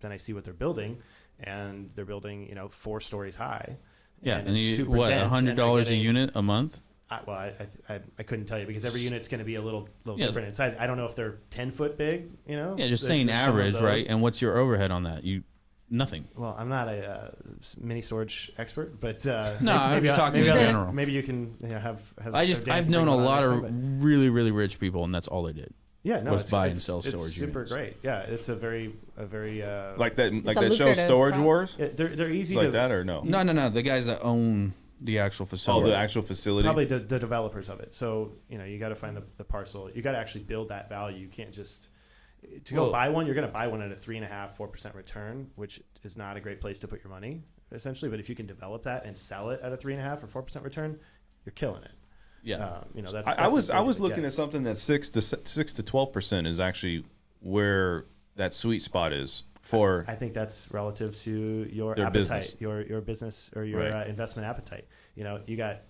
then I see what they're building, and they're building 4 stories high. Yeah, and it's you, super dense, and $100 a getting- unit a month? I couldn't tell you because every unit's going to be a little different in size. I don't know if they're 10-foot big. Yeah, just saying There's some of average, those. right? And what's your overhead on that? Nothing. Well, I'm not a mini storage expert, but No, I'm just talking in general. Maybe you can have I've known a lot of really, really rich people, and that's all they did. Yeah, no, was it's buy and sell storage It's super units. great. Yeah, it's a very Like that a show lucrative Storage pro- Wars? they're easy It's like to that or no? No. The guys that own the actual Oh, facility. the actual facility. probably the developers of it. So you got to find the parcel. You got to actually build that value. You can't just go Well- buy one. You're going to buy one at a 3.5-4% return, which is not a great place to put your money essentially. But if you can develop that and sell it at a 3.5 or 4% return, you're killing it. Yeah. That's I was as safe looking as at something that 6 to 12% is actually where that sweet spot is for. I think that's relative to your Their appetite, business. your business or your Right. investment appetite. You got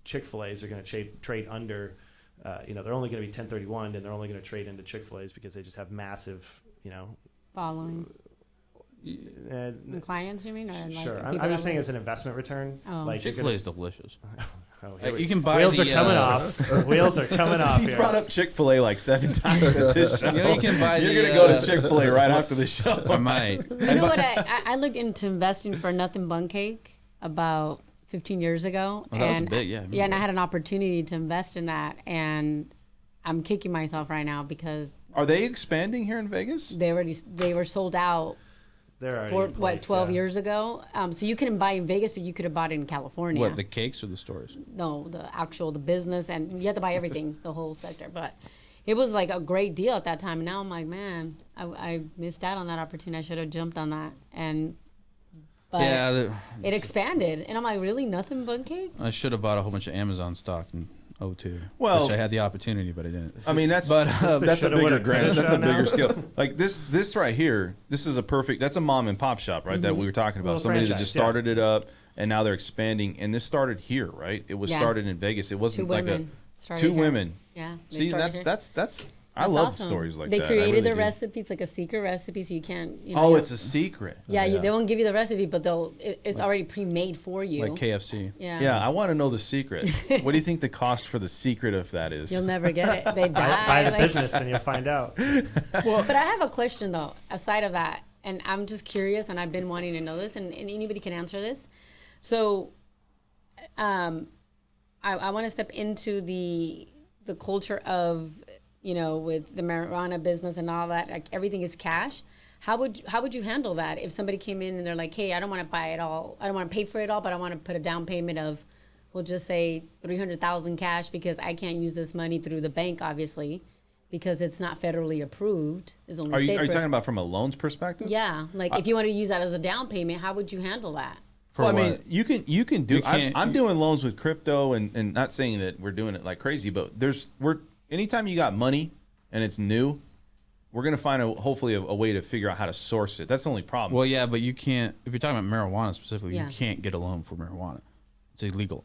Chick-fil-A's are going to trade under. They're only going to be 1031, and they're only going to trade into Chick-fil-A's because they just have massive. Following Uh, clients, you mean? Or like sure. people I'm that just saying work- as an investment return. Oh. Like you're Chick-fil-A is gonna- delicious. Oh, here we- You can buy wheels the, are coming off. Wheels are coming off. He's here. brought up Chick-fil-A like 7 times at this show. You can buy You're the, gonna go to Chick-fil-A right after the show. I might. You know what? I looked into investing for nothing bun cake about 15 years ago. Oh, that was and big, yeah. Yeah, and I had an opportunity to invest in that, and I'm kicking myself right now because Are they expanding here in Vegas? they were sold out They're already for in place, 12 yeah. years ago. So you couldn't buy in Vegas, but you could have bought it in California. What, the cakes or the stores? No, the business, and you had to buy everything, the whole sector. But it was like a great deal at that time. And now I'm like, man, I missed out on that opportunity. I should have jumped on that. But Yeah, it expanded, and I'm like, really, nothing but cake? I should have bought a whole bunch of Amazon stock in 02. Well- which I had the opportunity, but I didn't. I mean, that's But, that's a shoulda, bigger woulda, grant. coulda That's a show now. bigger skill. Like this right here. This is a perfect. That's a mom and pop shop, right? That we were talking about. Little Somebody that franchise, just yeah. started it up, and now they're expanding. And this started here, right? It was Yeah. started in Vegas. It Two wasn't like women a started two here. women. Yeah. they See, started that's. here. I That's love awesome. stories like they that. I created really the do. recipes, like a secret recipe, so you can't. Oh, you it's a secret. Yeah, they won't give you the recipe, but it's already pre-made for you. Like KFC. Yeah. Yeah, I want to know the secret. What do you think the cost for the secret of that is? You'll never get it. They die. Buy the like- business and you'll find out. But I have a question though, aside of that, and I'm just curious, and I've been wanting to know this, and anybody can answer this. So, I want to step into the culture of, with the marijuana business and all that. Like everything is cash. How would you handle that if somebody came in and they're like, hey, I don't want to buy it all, I don't want to pay for it all, but I want to put a down payment of, we'll just say $300,000 cash because I can't use this money through the bank, obviously, because it's not federally approved. It's only Are you state talking about from a loans perspective? Yeah, like if you want to use that as a down payment, how would you handle that? Well, I what? mean, you can do. You can't- I'm doing loans with crypto, and not saying that we're doing it like crazy, but anytime you got money and it's new, we're gonna find hopefully a way to figure out how to source it. That's the only problem. Well, yeah, but you can't. If you're talking about marijuana specifically, Yeah. you can't get a loan for marijuana. It's illegal.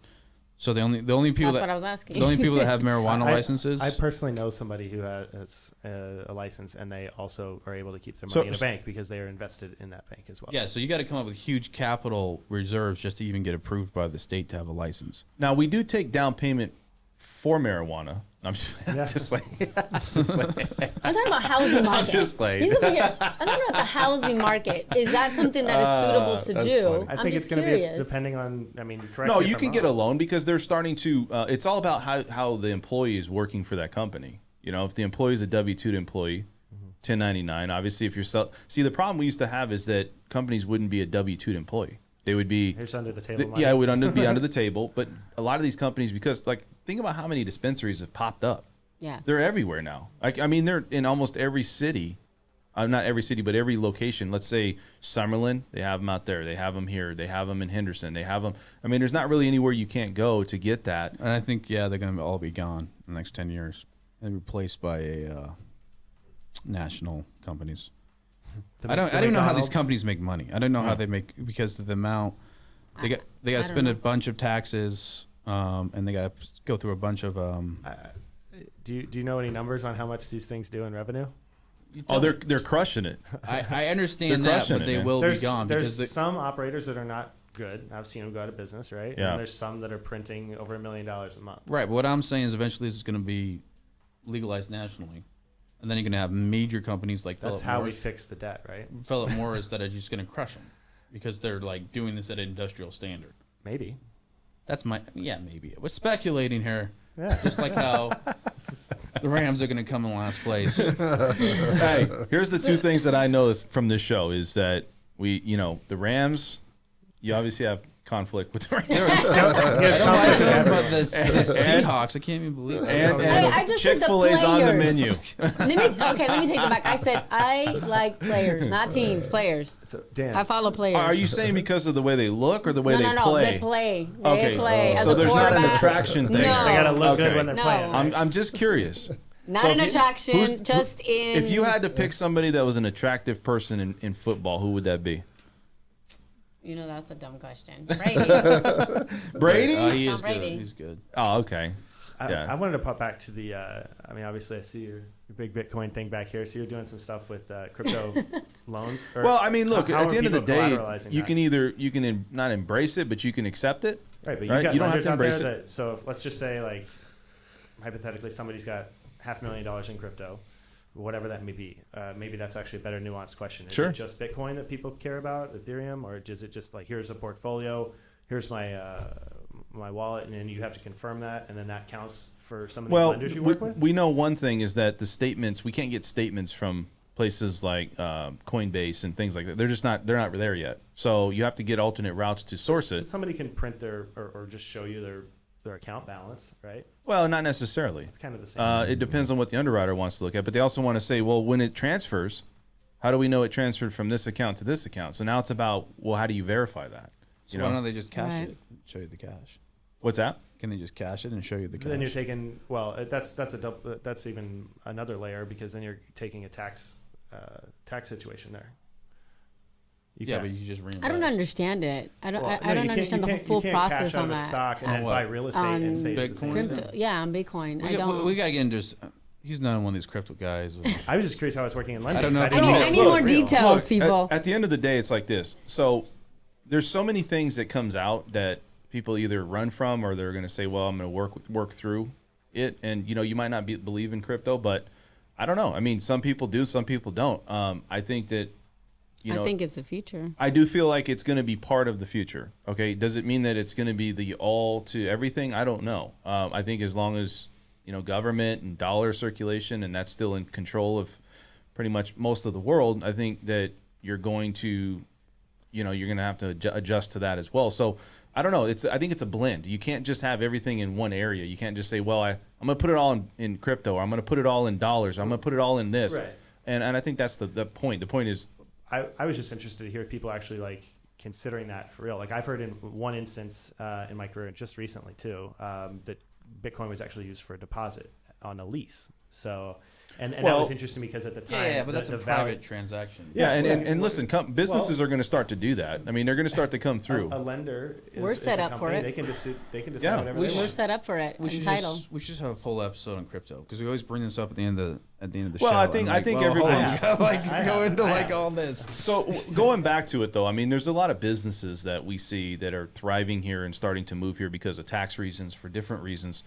So the only people That's that what I was asking. the only people that have marijuana licenses. I personally know somebody who has a license, and they also are able to keep their So- money in a bank because they are invested in that bank as well. yeah, so you got to come up with huge capital reserves just to even get approved by the state to have a license. Now we do take down payment for marijuana. I'm just playing. I'm talking about housing market. I'm just playing. He's over here. I'm talking about the housing market. Is that something that is suitable to that's do? funny. I think it's going to be depending on. I mean, correct No, me if you I'm can get a wrong. loan because they're starting to. It's all about how the employee is working for that company. You know, if the employee is a W-2 employee, 1099. Obviously, if you're see, the problem we used to have is that companies wouldn't be a W-2 employee. They would be. Here's under the table. money. Yeah, it would be under the table. But a lot of these companies, because like think about how many dispensaries have popped up. Yes. They're everywhere now. I mean, they're in almost every city. Not every city, but every location. Let's say Summerlin, they have them out there. They have them here. They have them in Henderson. They have them. I mean, there's not really anywhere you can't go to get that. And I think, they're going to all be gone in the next 10 years and replaced by national companies. I don't know how these companies make money. I don't know how they make, because of the amount they got to spend a bunch of taxes, and they got to go through a bunch of. Do you know any numbers on how much these things do in revenue? Oh, they're crushing it. I understand They're that, crushing but it, they man. will There's be gone there's because some operators that are not good. I've seen them go out of business, right? Yeah. And there's some that are printing over $1 million a month. right. But what I'm saying is, eventually, this is going to be legalized nationally, and then you're going to have major companies like That's Philip how we Morris, fix the debt, right? Philip Morris that are just going to crush them because they're like doing this at an industrial standard. Maybe. That's maybe. We're speculating here. Yeah. Just like how the Rams are going to come in last place. Hey, here's the two things that I know from this show is that the Rams, you obviously have conflict with the Rams. But the Seahawks, I can't even believe it. I just said the Chick-fil-A's on the menu. let me take it back. I said I like players, not teams, players. So, Dan, I follow players. Are you saying because of the way they look or the way no, they play? They play. Okay. They play. As So a there's not an quarterback. attraction thing. No. they got to look good Okay. when they're No. playing. Right? I'm just curious. Not So an if you- attraction, who's- just in. If you had to pick somebody that was an attractive person in football, who would that be? That's a dumb question. Brady. Brady? He Tom is Brady. good. He's good. Oh, okay. Yeah. I wanted to pop back to the. I mean, obviously, I see your big Bitcoin thing back here. So you're doing some stuff with crypto loans. Or Well, I mean, look, how at the are end of the people day, collateralizing you that? can not embrace it, but you can accept it. Right, but right? got You don't have lenders to out there embrace it. that- so let's just say, like, hypothetically, somebody's got $500,000 in crypto, whatever that may be. Maybe that's actually a better nuanced question. Is Sure. it just Bitcoin that people care about, Ethereum, or is it just like, here's a portfolio, here's my my wallet, and then you have to confirm that, and then that counts for some of these Well, lenders you work with? we know one thing is that the statements, we can't get statements from places like Coinbase and things like that. They're not there yet. So you have to get alternate routes to source it. But somebody can print their or just show you their account balance, right? Well, not necessarily. It's kind of the same. It depends on what the underwriter wants to look at, but they also want to say, well, when it transfers, how do we know it transferred from this account to this account? So now it's about, well, how do you verify that? So why don't they just cash Right. it and show you the cash? What's that? Can they just cash it and show you the cash? Then you're taking that's even another layer, because then you're taking a tax situation there. You yeah, can't- but you just reimburse. I don't understand it. I don't. well, I no, don't you can't- understand you the can't- full you can't process cash out on of a that. stock and then what? buy real estate and say it's the same Bitcoin? thing. Crypto, yeah, on Bitcoin. I don't. We got to get into. He's not one of these crypto guys. I was just curious how it's working in London. don't know if didn't he know knows. I it need was more real. details, Look, people. at the end of the day, it's like this. So there's so many things that comes out that people either run from or they're going to say, well, I'm going to work through it. And, you might not believe in crypto, but I don't know. I mean, some people do, some people don't. I think that, I think it's the future. I do feel like it's going to be part of the future. Okay. Does it mean that it's going to be the all to everything? I don't know. I think as long as, government and dollar circulation, and that's still in control of pretty much most of the world, I think that you're going to, you're going to have to adjust to that as well. So I don't know. I think it's a blend. You can't just have everything in one area. You can't just say, well, I'm going to put it all in crypto, or I'm going to put it all in dollars, or I'm going to put it all in this. Right. And I think that's the point. The point is, I was just interested to hear people actually like considering that for real. Like I've heard in one instance in my career, just recently too, that Bitcoin was actually used for a deposit on a lease. So, and that was interesting because at the time, Yeah, but that's a the value- private transaction. yeah, Yeah, and listen, businesses are going to start to do that. I mean, they're going to start to come through. A lender, We're set a up for company. it. They can decide Yeah. whatever We they We're want. set up for it. We should Entitled. we should have a full episode on crypto because we always bring this up at the end of at the end of the Well, show. I think hold everybody- on, we gotta, like I go have. into I like have. all this. So going back to it though, I mean, there's a lot of businesses that we see that are thriving here and starting to move here because of tax reasons, for different reasons.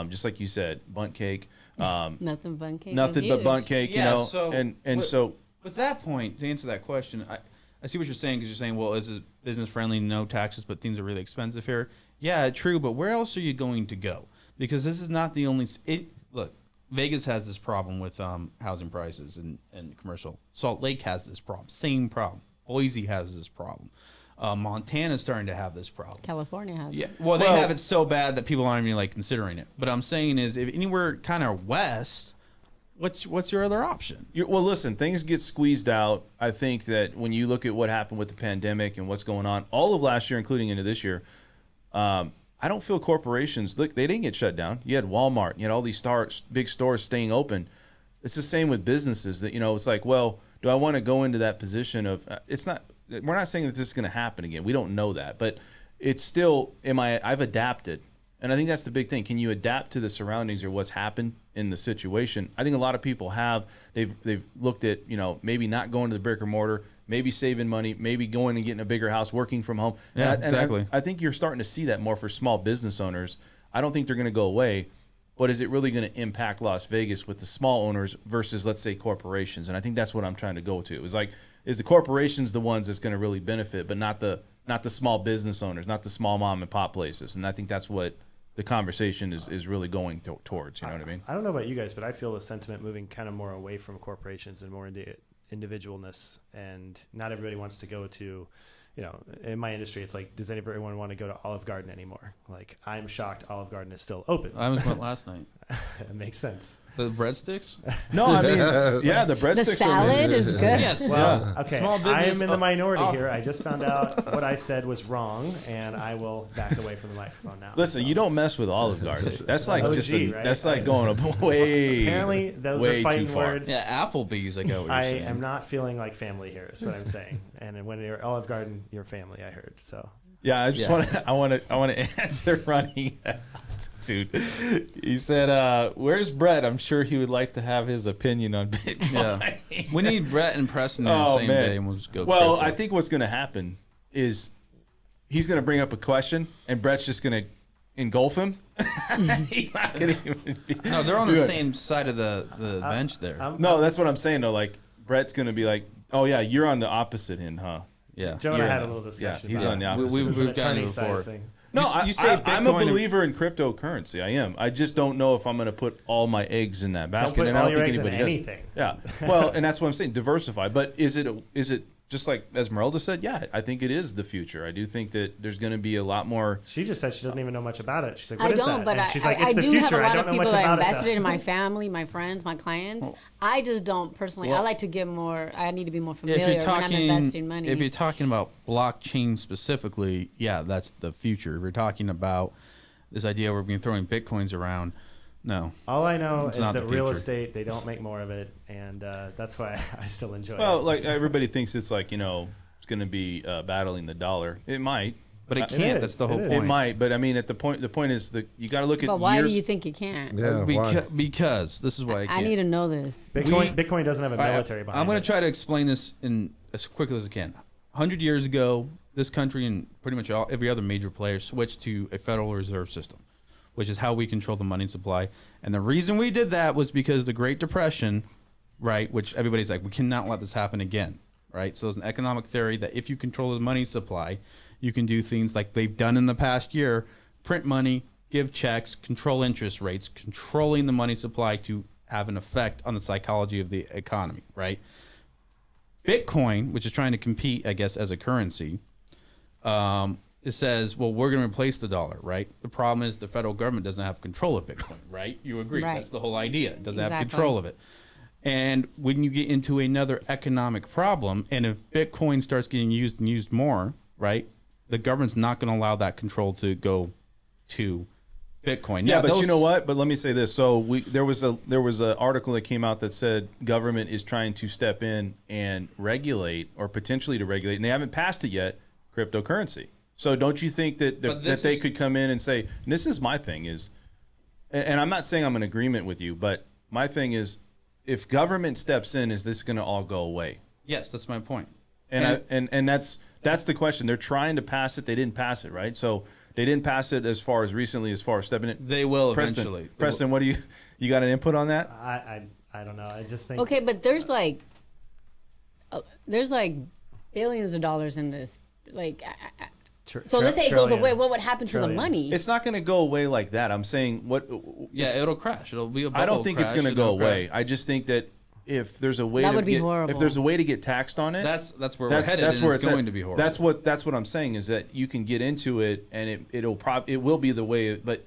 Just like you said, bunt cake, Nothing but cake. nothing is but huge. bunt cake, you Yeah, know. so and what- so With that point, to answer that question, I see what you're saying because you're saying, well, is it business friendly, no taxes, but things are really expensive here? Yeah, true, but where else are you going to go? Because this is not the only. Look, Vegas has this problem with housing prices and commercial. Salt Lake has this problem, same problem. Boise has this problem. Montana's starting to have this problem. California has. Yeah, it. well, they Well- have it so bad that people aren't even like considering it. But I'm saying is, if anywhere kind of west, what's your other option? well, listen, things get squeezed out. I think that when you look at what happened with the pandemic and what's going on, all of last year, including into this year, I don't feel corporations, look, they didn't get shut down. You had Walmart, you had all these big stores staying open. It's the same with businesses that, you know, it's like, well, do I want to go into that position of, we're not saying that this is going to happen again. We don't know that, but it's still, I've adapted. And I think that's the big thing. Can you adapt to the surroundings or what's happened in the situation? I think a lot of people have, they've looked at, you know, maybe not going to the brick or mortar, maybe saving money, maybe going and getting a bigger house, working from home. Yeah, And exactly. I think you're starting to see that more for small business owners. I don't think they're going to go away, but is it really going to impact Las Vegas with the small owners versus, let's say, corporations? And I think that's what I'm trying to go to. It's like, is the corporations the ones that's going to really benefit, but not the small business owners, not the small mom and pop places? And I think that's what the conversation is really going towards. You know what I mean? I don't know about you guys, but I feel the sentiment moving kind of more away from corporations and more into individualness. And not everybody wants to go to, you know, in my industry, it's like, does anyone want to go to Olive Garden anymore? Like, I'm shocked Olive Garden is still open. I almost went last night. It makes sense. The breadsticks? No, I mean, yeah, the breadsticks The salad is good. Yes. Well, okay, Small I business- am in the minority oh. here. I just found out what I said was wrong, and I will back away from the microphone now. Listen, So, you don't mess with Olive Garden. That's like OG, just right? that's like going up way. Apparently, those way are fighting too far. words. Yeah, Applebee's, I get what you're I saying. am not feeling like family here, is what I'm saying. And when you're Olive Garden, you're family, I heard. So Yeah, I just want to answer Ronnie. Dude, he said, "Where's Brett? I'm sure he would like to have his opinion on Bitcoin." Yeah. We need Brett and Preston on the same day, and we'll just go. Well, crypto. I think what's going to happen is he's going to bring up a question, and Brett's just going to engulf him. He's not going to even be. No, they're on the Good. same side of the bench there. No, that's what I'm saying though. Like Brett's going to be like, "Oh yeah, you're on the opposite end, huh?" Yeah. Joe and I Yeah. had a little discussion. Yeah, he's about on the it. opposite. This is We've an gotten attorney it side of before. thing. No, You say I'm a Bitcoin and- believer in cryptocurrency. I am. I just don't know if I'm going to put all my eggs in that basket, put and I all don't your think eggs in anybody does. anything. Yeah. Well, and that's what I'm saying. Diversify. But is it just like Esmeralda said? Yeah, I think it is the future. I do think that there's going to be a lot more. She just said she doesn't even know much about it. She's like, I what is don't, that? but And she's like, I it's the do have a future. I lot don't of know people much that about it, invested though. in my family, my friends, my clients. I just don't personally. I like to get more. I need to be more familiar If you're when I'm investing money. if you're talking about blockchain specifically, yeah, that's the future. If you're talking about this idea where we're throwing bitcoins around, no. All I know It's is not that the real future. estate, they don't make more of it, and that's why I still enjoy Well, it. like everybody thinks it's like it's going to be battling the dollar. It might. But it It can't. is, That's the it whole is. It point. might, but I mean, the point is that you got to look at. but why years. do you think you can't? Yeah, why? Because this is why I I can't. need to know this. Bitcoin doesn't have a All right, military behind I'm going it. to try to explain this in as quickly as I can. 100 years ago, this country and pretty much every other major player switched to a Federal Reserve System, which is how we control the money supply. And the reason we did that was because the Great Depression, right, which everybody's like, we cannot let this happen again, right? So there's an economic theory that if you control the money supply, you can do things like they've done in the past year, print money, give checks, control interest rates, controlling the money supply to have an effect on the psychology of the economy, right? Bitcoin, which is trying to compete, I guess, as a currency, it says, well, we're going to replace the dollar, right? The problem is the federal government doesn't have control of Bitcoin, right? You agree. Right. That's the whole idea. It doesn't have Exactly. control of it. And when you get into another economic problem, and if Bitcoin starts getting used and used more, right, the government's not going to allow that control to go to Bitcoin. Yeah, Now, but you those- know what? But let me say this. So there was an article that came out that said government is trying to step in and regulate, or potentially to regulate, and they haven't passed it yet, cryptocurrency. So don't you think that But that this they is- could come in and say, and this is my thing is, and I'm not saying I'm in agreement with you, but my thing is, if government steps in, is this going to all go away? Yes, that's my point. And that's the question. They're trying to pass it. They didn't pass it, right? So they didn't pass it as far as recently as far as stepping in. They will Preston, eventually. Preston, what do you got an input on that? I don't know. I just think. Okay, but there's like billions of dollars in this. Like, so let's say it goes away. What would happen to the money? It's not going to go away like that. I'm saying Yeah, it'll crash. It'll be a bubble I don't think it's crash. going to go It'll away. crash. I just think that if there's a way That to would be get, horrible. if there's a way to get taxed on it, That's where we're headed. That's where it's going to be horrible. That's what I'm saying is that you can get into it and it will be the way. But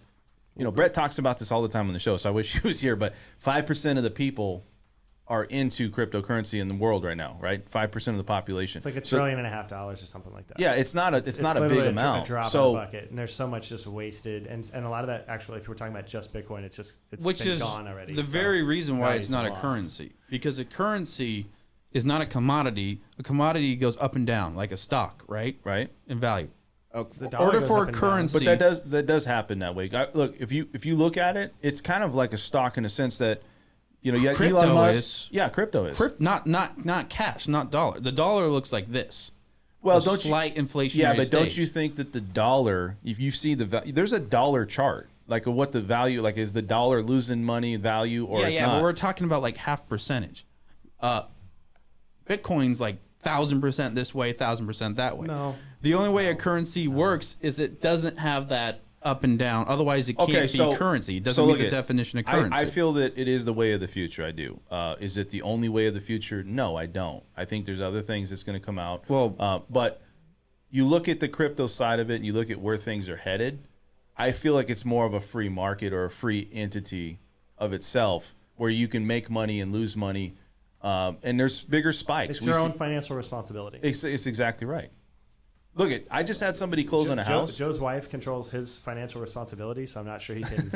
Brett talks about this all the time on the show, so I wish he was here. But 5% of the people are into cryptocurrency in the world right now, right? 5% of the population. It's like $1.5 trillion or something like that. Yeah, it's not a big literally amount. A drop so in the bucket, and there's so much just wasted, and a lot of that actually, if we're talking about just Bitcoin, it's which been is gone already. the so very reason why value's it's not been a lost. currency, because a currency is not a commodity. A commodity goes up and down like a stock, right? Right. In value. The In dollar order goes for up a and down. currency, But that does happen that way. Look, if you look at it, it's kind of like a stock in a sense that you got Crypto Elon Musk. is. Yeah, crypto is. not cash, not dollar. The dollar looks like this. Well, A don't you? slight inflationary Yeah, but don't stage. you think that the dollar, if you see there's a dollar chart, like of what the value, like is the dollar losing money value or it's yeah, not? but we're talking about like half percentage. Bitcoin's like 1,000% this way, 1,000% that way. No. The only way a currency works is it doesn't have that up and down. Otherwise, it can't be currency. It doesn't meet the definition of currency. I feel that it is the way of the future. I do. Is it the only way of the future? No, I don't. I think there's other things that's going to come out. Well, but you look at the crypto side of it and you look at where things are headed. I feel like it's more of a free market or a free entity of itself where you can make money and lose money. And there's bigger spikes. It's your own financial responsibility. It's exactly right. Look, I just had somebody close on a house. Joe's wife controls his financial responsibility, so I'm not sure he can.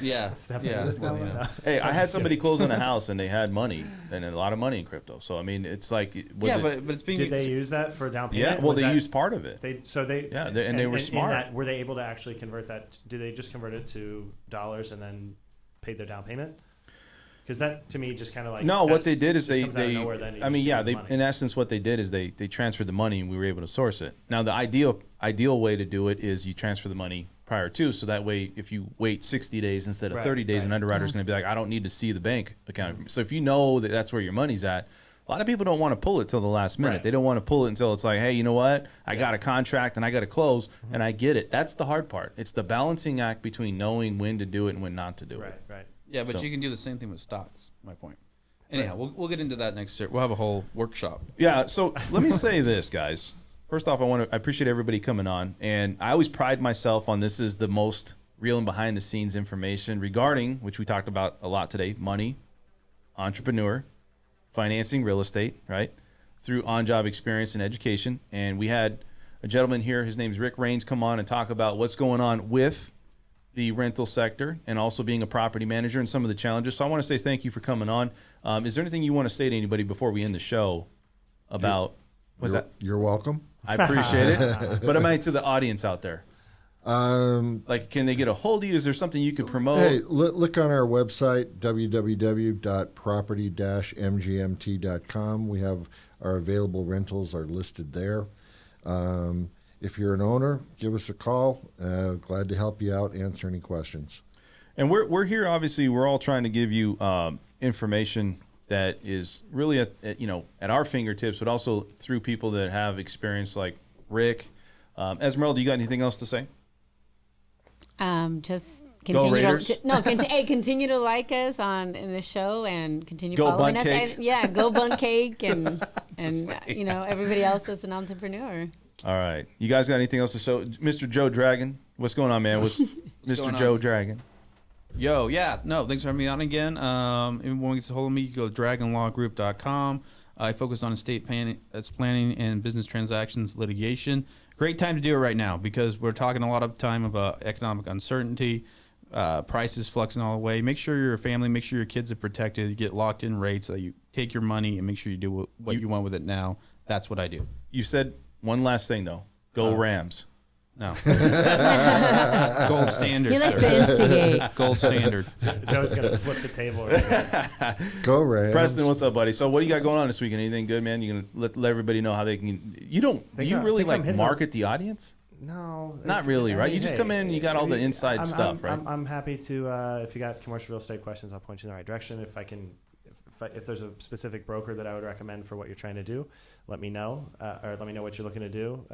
Yeah. Step Yeah. into this Well, one. yeah. Hey, I had somebody close on a house and they had money and a lot of money in crypto. So I mean, it's like, But it's being. Did they use that for down payment? Yeah, well, Was they that- used part of it. They were smart. Were they able to actually convert that? Did they just convert it to dollars and then paid their down payment? Because that to me just kind of like No, what they did is they money. in essence what they did is they transferred the money and we were able to source it. Now the ideal way to do it is you transfer the money prior to, so that way if you wait 60 days instead of 30 days, an underwriter's going to be like, I don't need to see the bank account. So if you know that that's where your money's at, a lot of people don't want to pull it till the last minute. Right. They don't want to pull it until it's like, hey, you know what? I got a contract and I got to close, and I get it. That's the hard part. It's the balancing act between knowing when to do it and when not to do it. Right. Yeah, but So- you can do the same thing with stocks. My point. Anyhow, we'll get into that next year. We'll have a whole workshop. Yeah, so let me say this, guys. First off, I appreciate everybody coming on, and I always pride myself on this is the most real and behind the scenes information regarding, which we talked about a lot today, money, entrepreneur, financing real estate, right? Through on-job experience and education. And we had a gentleman here, his name's Rick Raines, come on and talk about what's going on with the rental sector and also being a property manager and some of the challenges. So I want to say thank you for coming on. Is there anything you want to say to anybody before we end the show about You're welcome. I appreciate it. But am I to the audience out there? Like, can they get a hold of you? Is there something you could promote? Hey, look on our website, www.property-mgmt.com. We have our available rentals are listed there. If you're an owner, give us a call. Glad to help you out, answer any questions. And we're here, obviously, we're all trying to give you information that is really at our fingertips, but also through people that have experience like Rick. Esmeralda, you got anything else to say? Just Go continue Raiders. continue to like us in the show and continue Go following Bun us. Cake. Go Bun Cake and everybody else that's an entrepreneur. All right. You guys got anything else to show? Mr. Joe Dragon, what's going on, man? What's Mr. going Joe on? Dragon? Yo, yeah, no, thanks for having me on again. If you want to get a hold of me, you can go to dragonlawgroup.com. I focus on estate planning and business transactions litigation. Great time to do it right now because we're talking a lot of time of economic uncertainty, prices fluxing all the way. Make sure your family, make sure your kids are protected. You get locked in rates so you take your money and make sure you do what you want with it now. That's what I do. You said one last thing, though. Go Rams. No. Gold standard. He likes sir. to instigate. Gold standard. Joe's gonna flip the table. Right. Go Rams. Preston, what's up, buddy? So what do you got going on this weekend? Anything good, man? You gonna let everybody know how they can? You don't? Do you really like market the audience? No, Not really, right? You just come in and you got all the inside stuff, right? I'm happy to. If you got commercial real estate questions, I'll point you in the right direction. If there's a specific broker that I would recommend for what you're trying to do, let me know, or let me know what you're looking to do.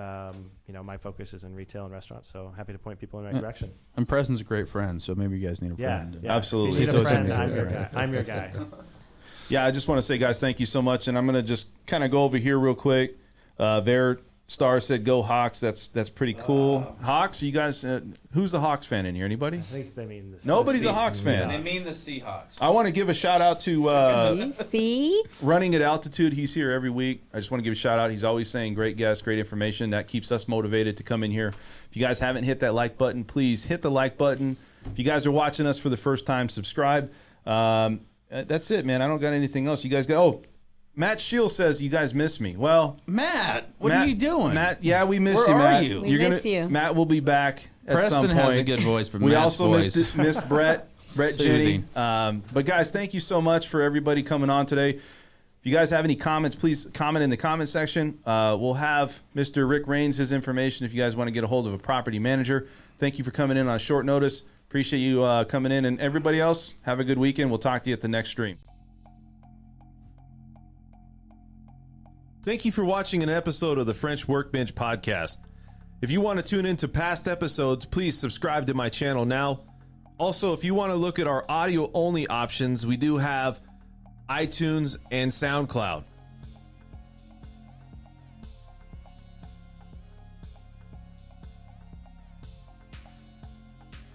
My focus is in retail and restaurants, so happy to point people in the right direction. And Preston's a great friend, so maybe you guys need a friend. Yeah, Absolutely. If you need a He's friend, always I'm your been guy. I'm your guy. Yeah, I just want to say, guys, thank you so much. And I'm going to just kind of go over here real quick. Their star said, go Hawks. That's pretty cool. Hawks, you guys, who's the Hawks fan in here? Anybody? I think they mean this. Nobody's a Hawks fan. They mean the Seahawks. I want to give a shout out to See? Running at Altitude. He's here every week. I just want to give a shout out. He's always saying great guests, great information. That keeps us motivated to come in here. If you guys haven't hit that like button, please hit the like button. If you guys are watching us for the first time, subscribe. That's it, man. I don't got anything else. You guys got, Matt Shield says you guys miss me. Well, Matt, what are you doing? Matt, yeah, we miss Where you, are Matt. you? We miss you. Matt will be back at some Preston point. has a good voice, but We Matt's also voice. missed Brett Jenny. Soothing. But guys, thank you so much for everybody coming on today. If you guys have any comments, please comment in the comment section. We'll have Mr. Rick Raines, his information if you guys want to get a hold of a property manager. Thank you for coming in on short notice. Appreciate you coming in. And everybody else, have a good weekend. We'll talk to you at the next stream. Thank you for watching an episode of the French Workbench podcast. If you want to tune into past episodes, please subscribe to my channel now. Also, if you want to look at our audio-only options, we do have iTunes and SoundCloud.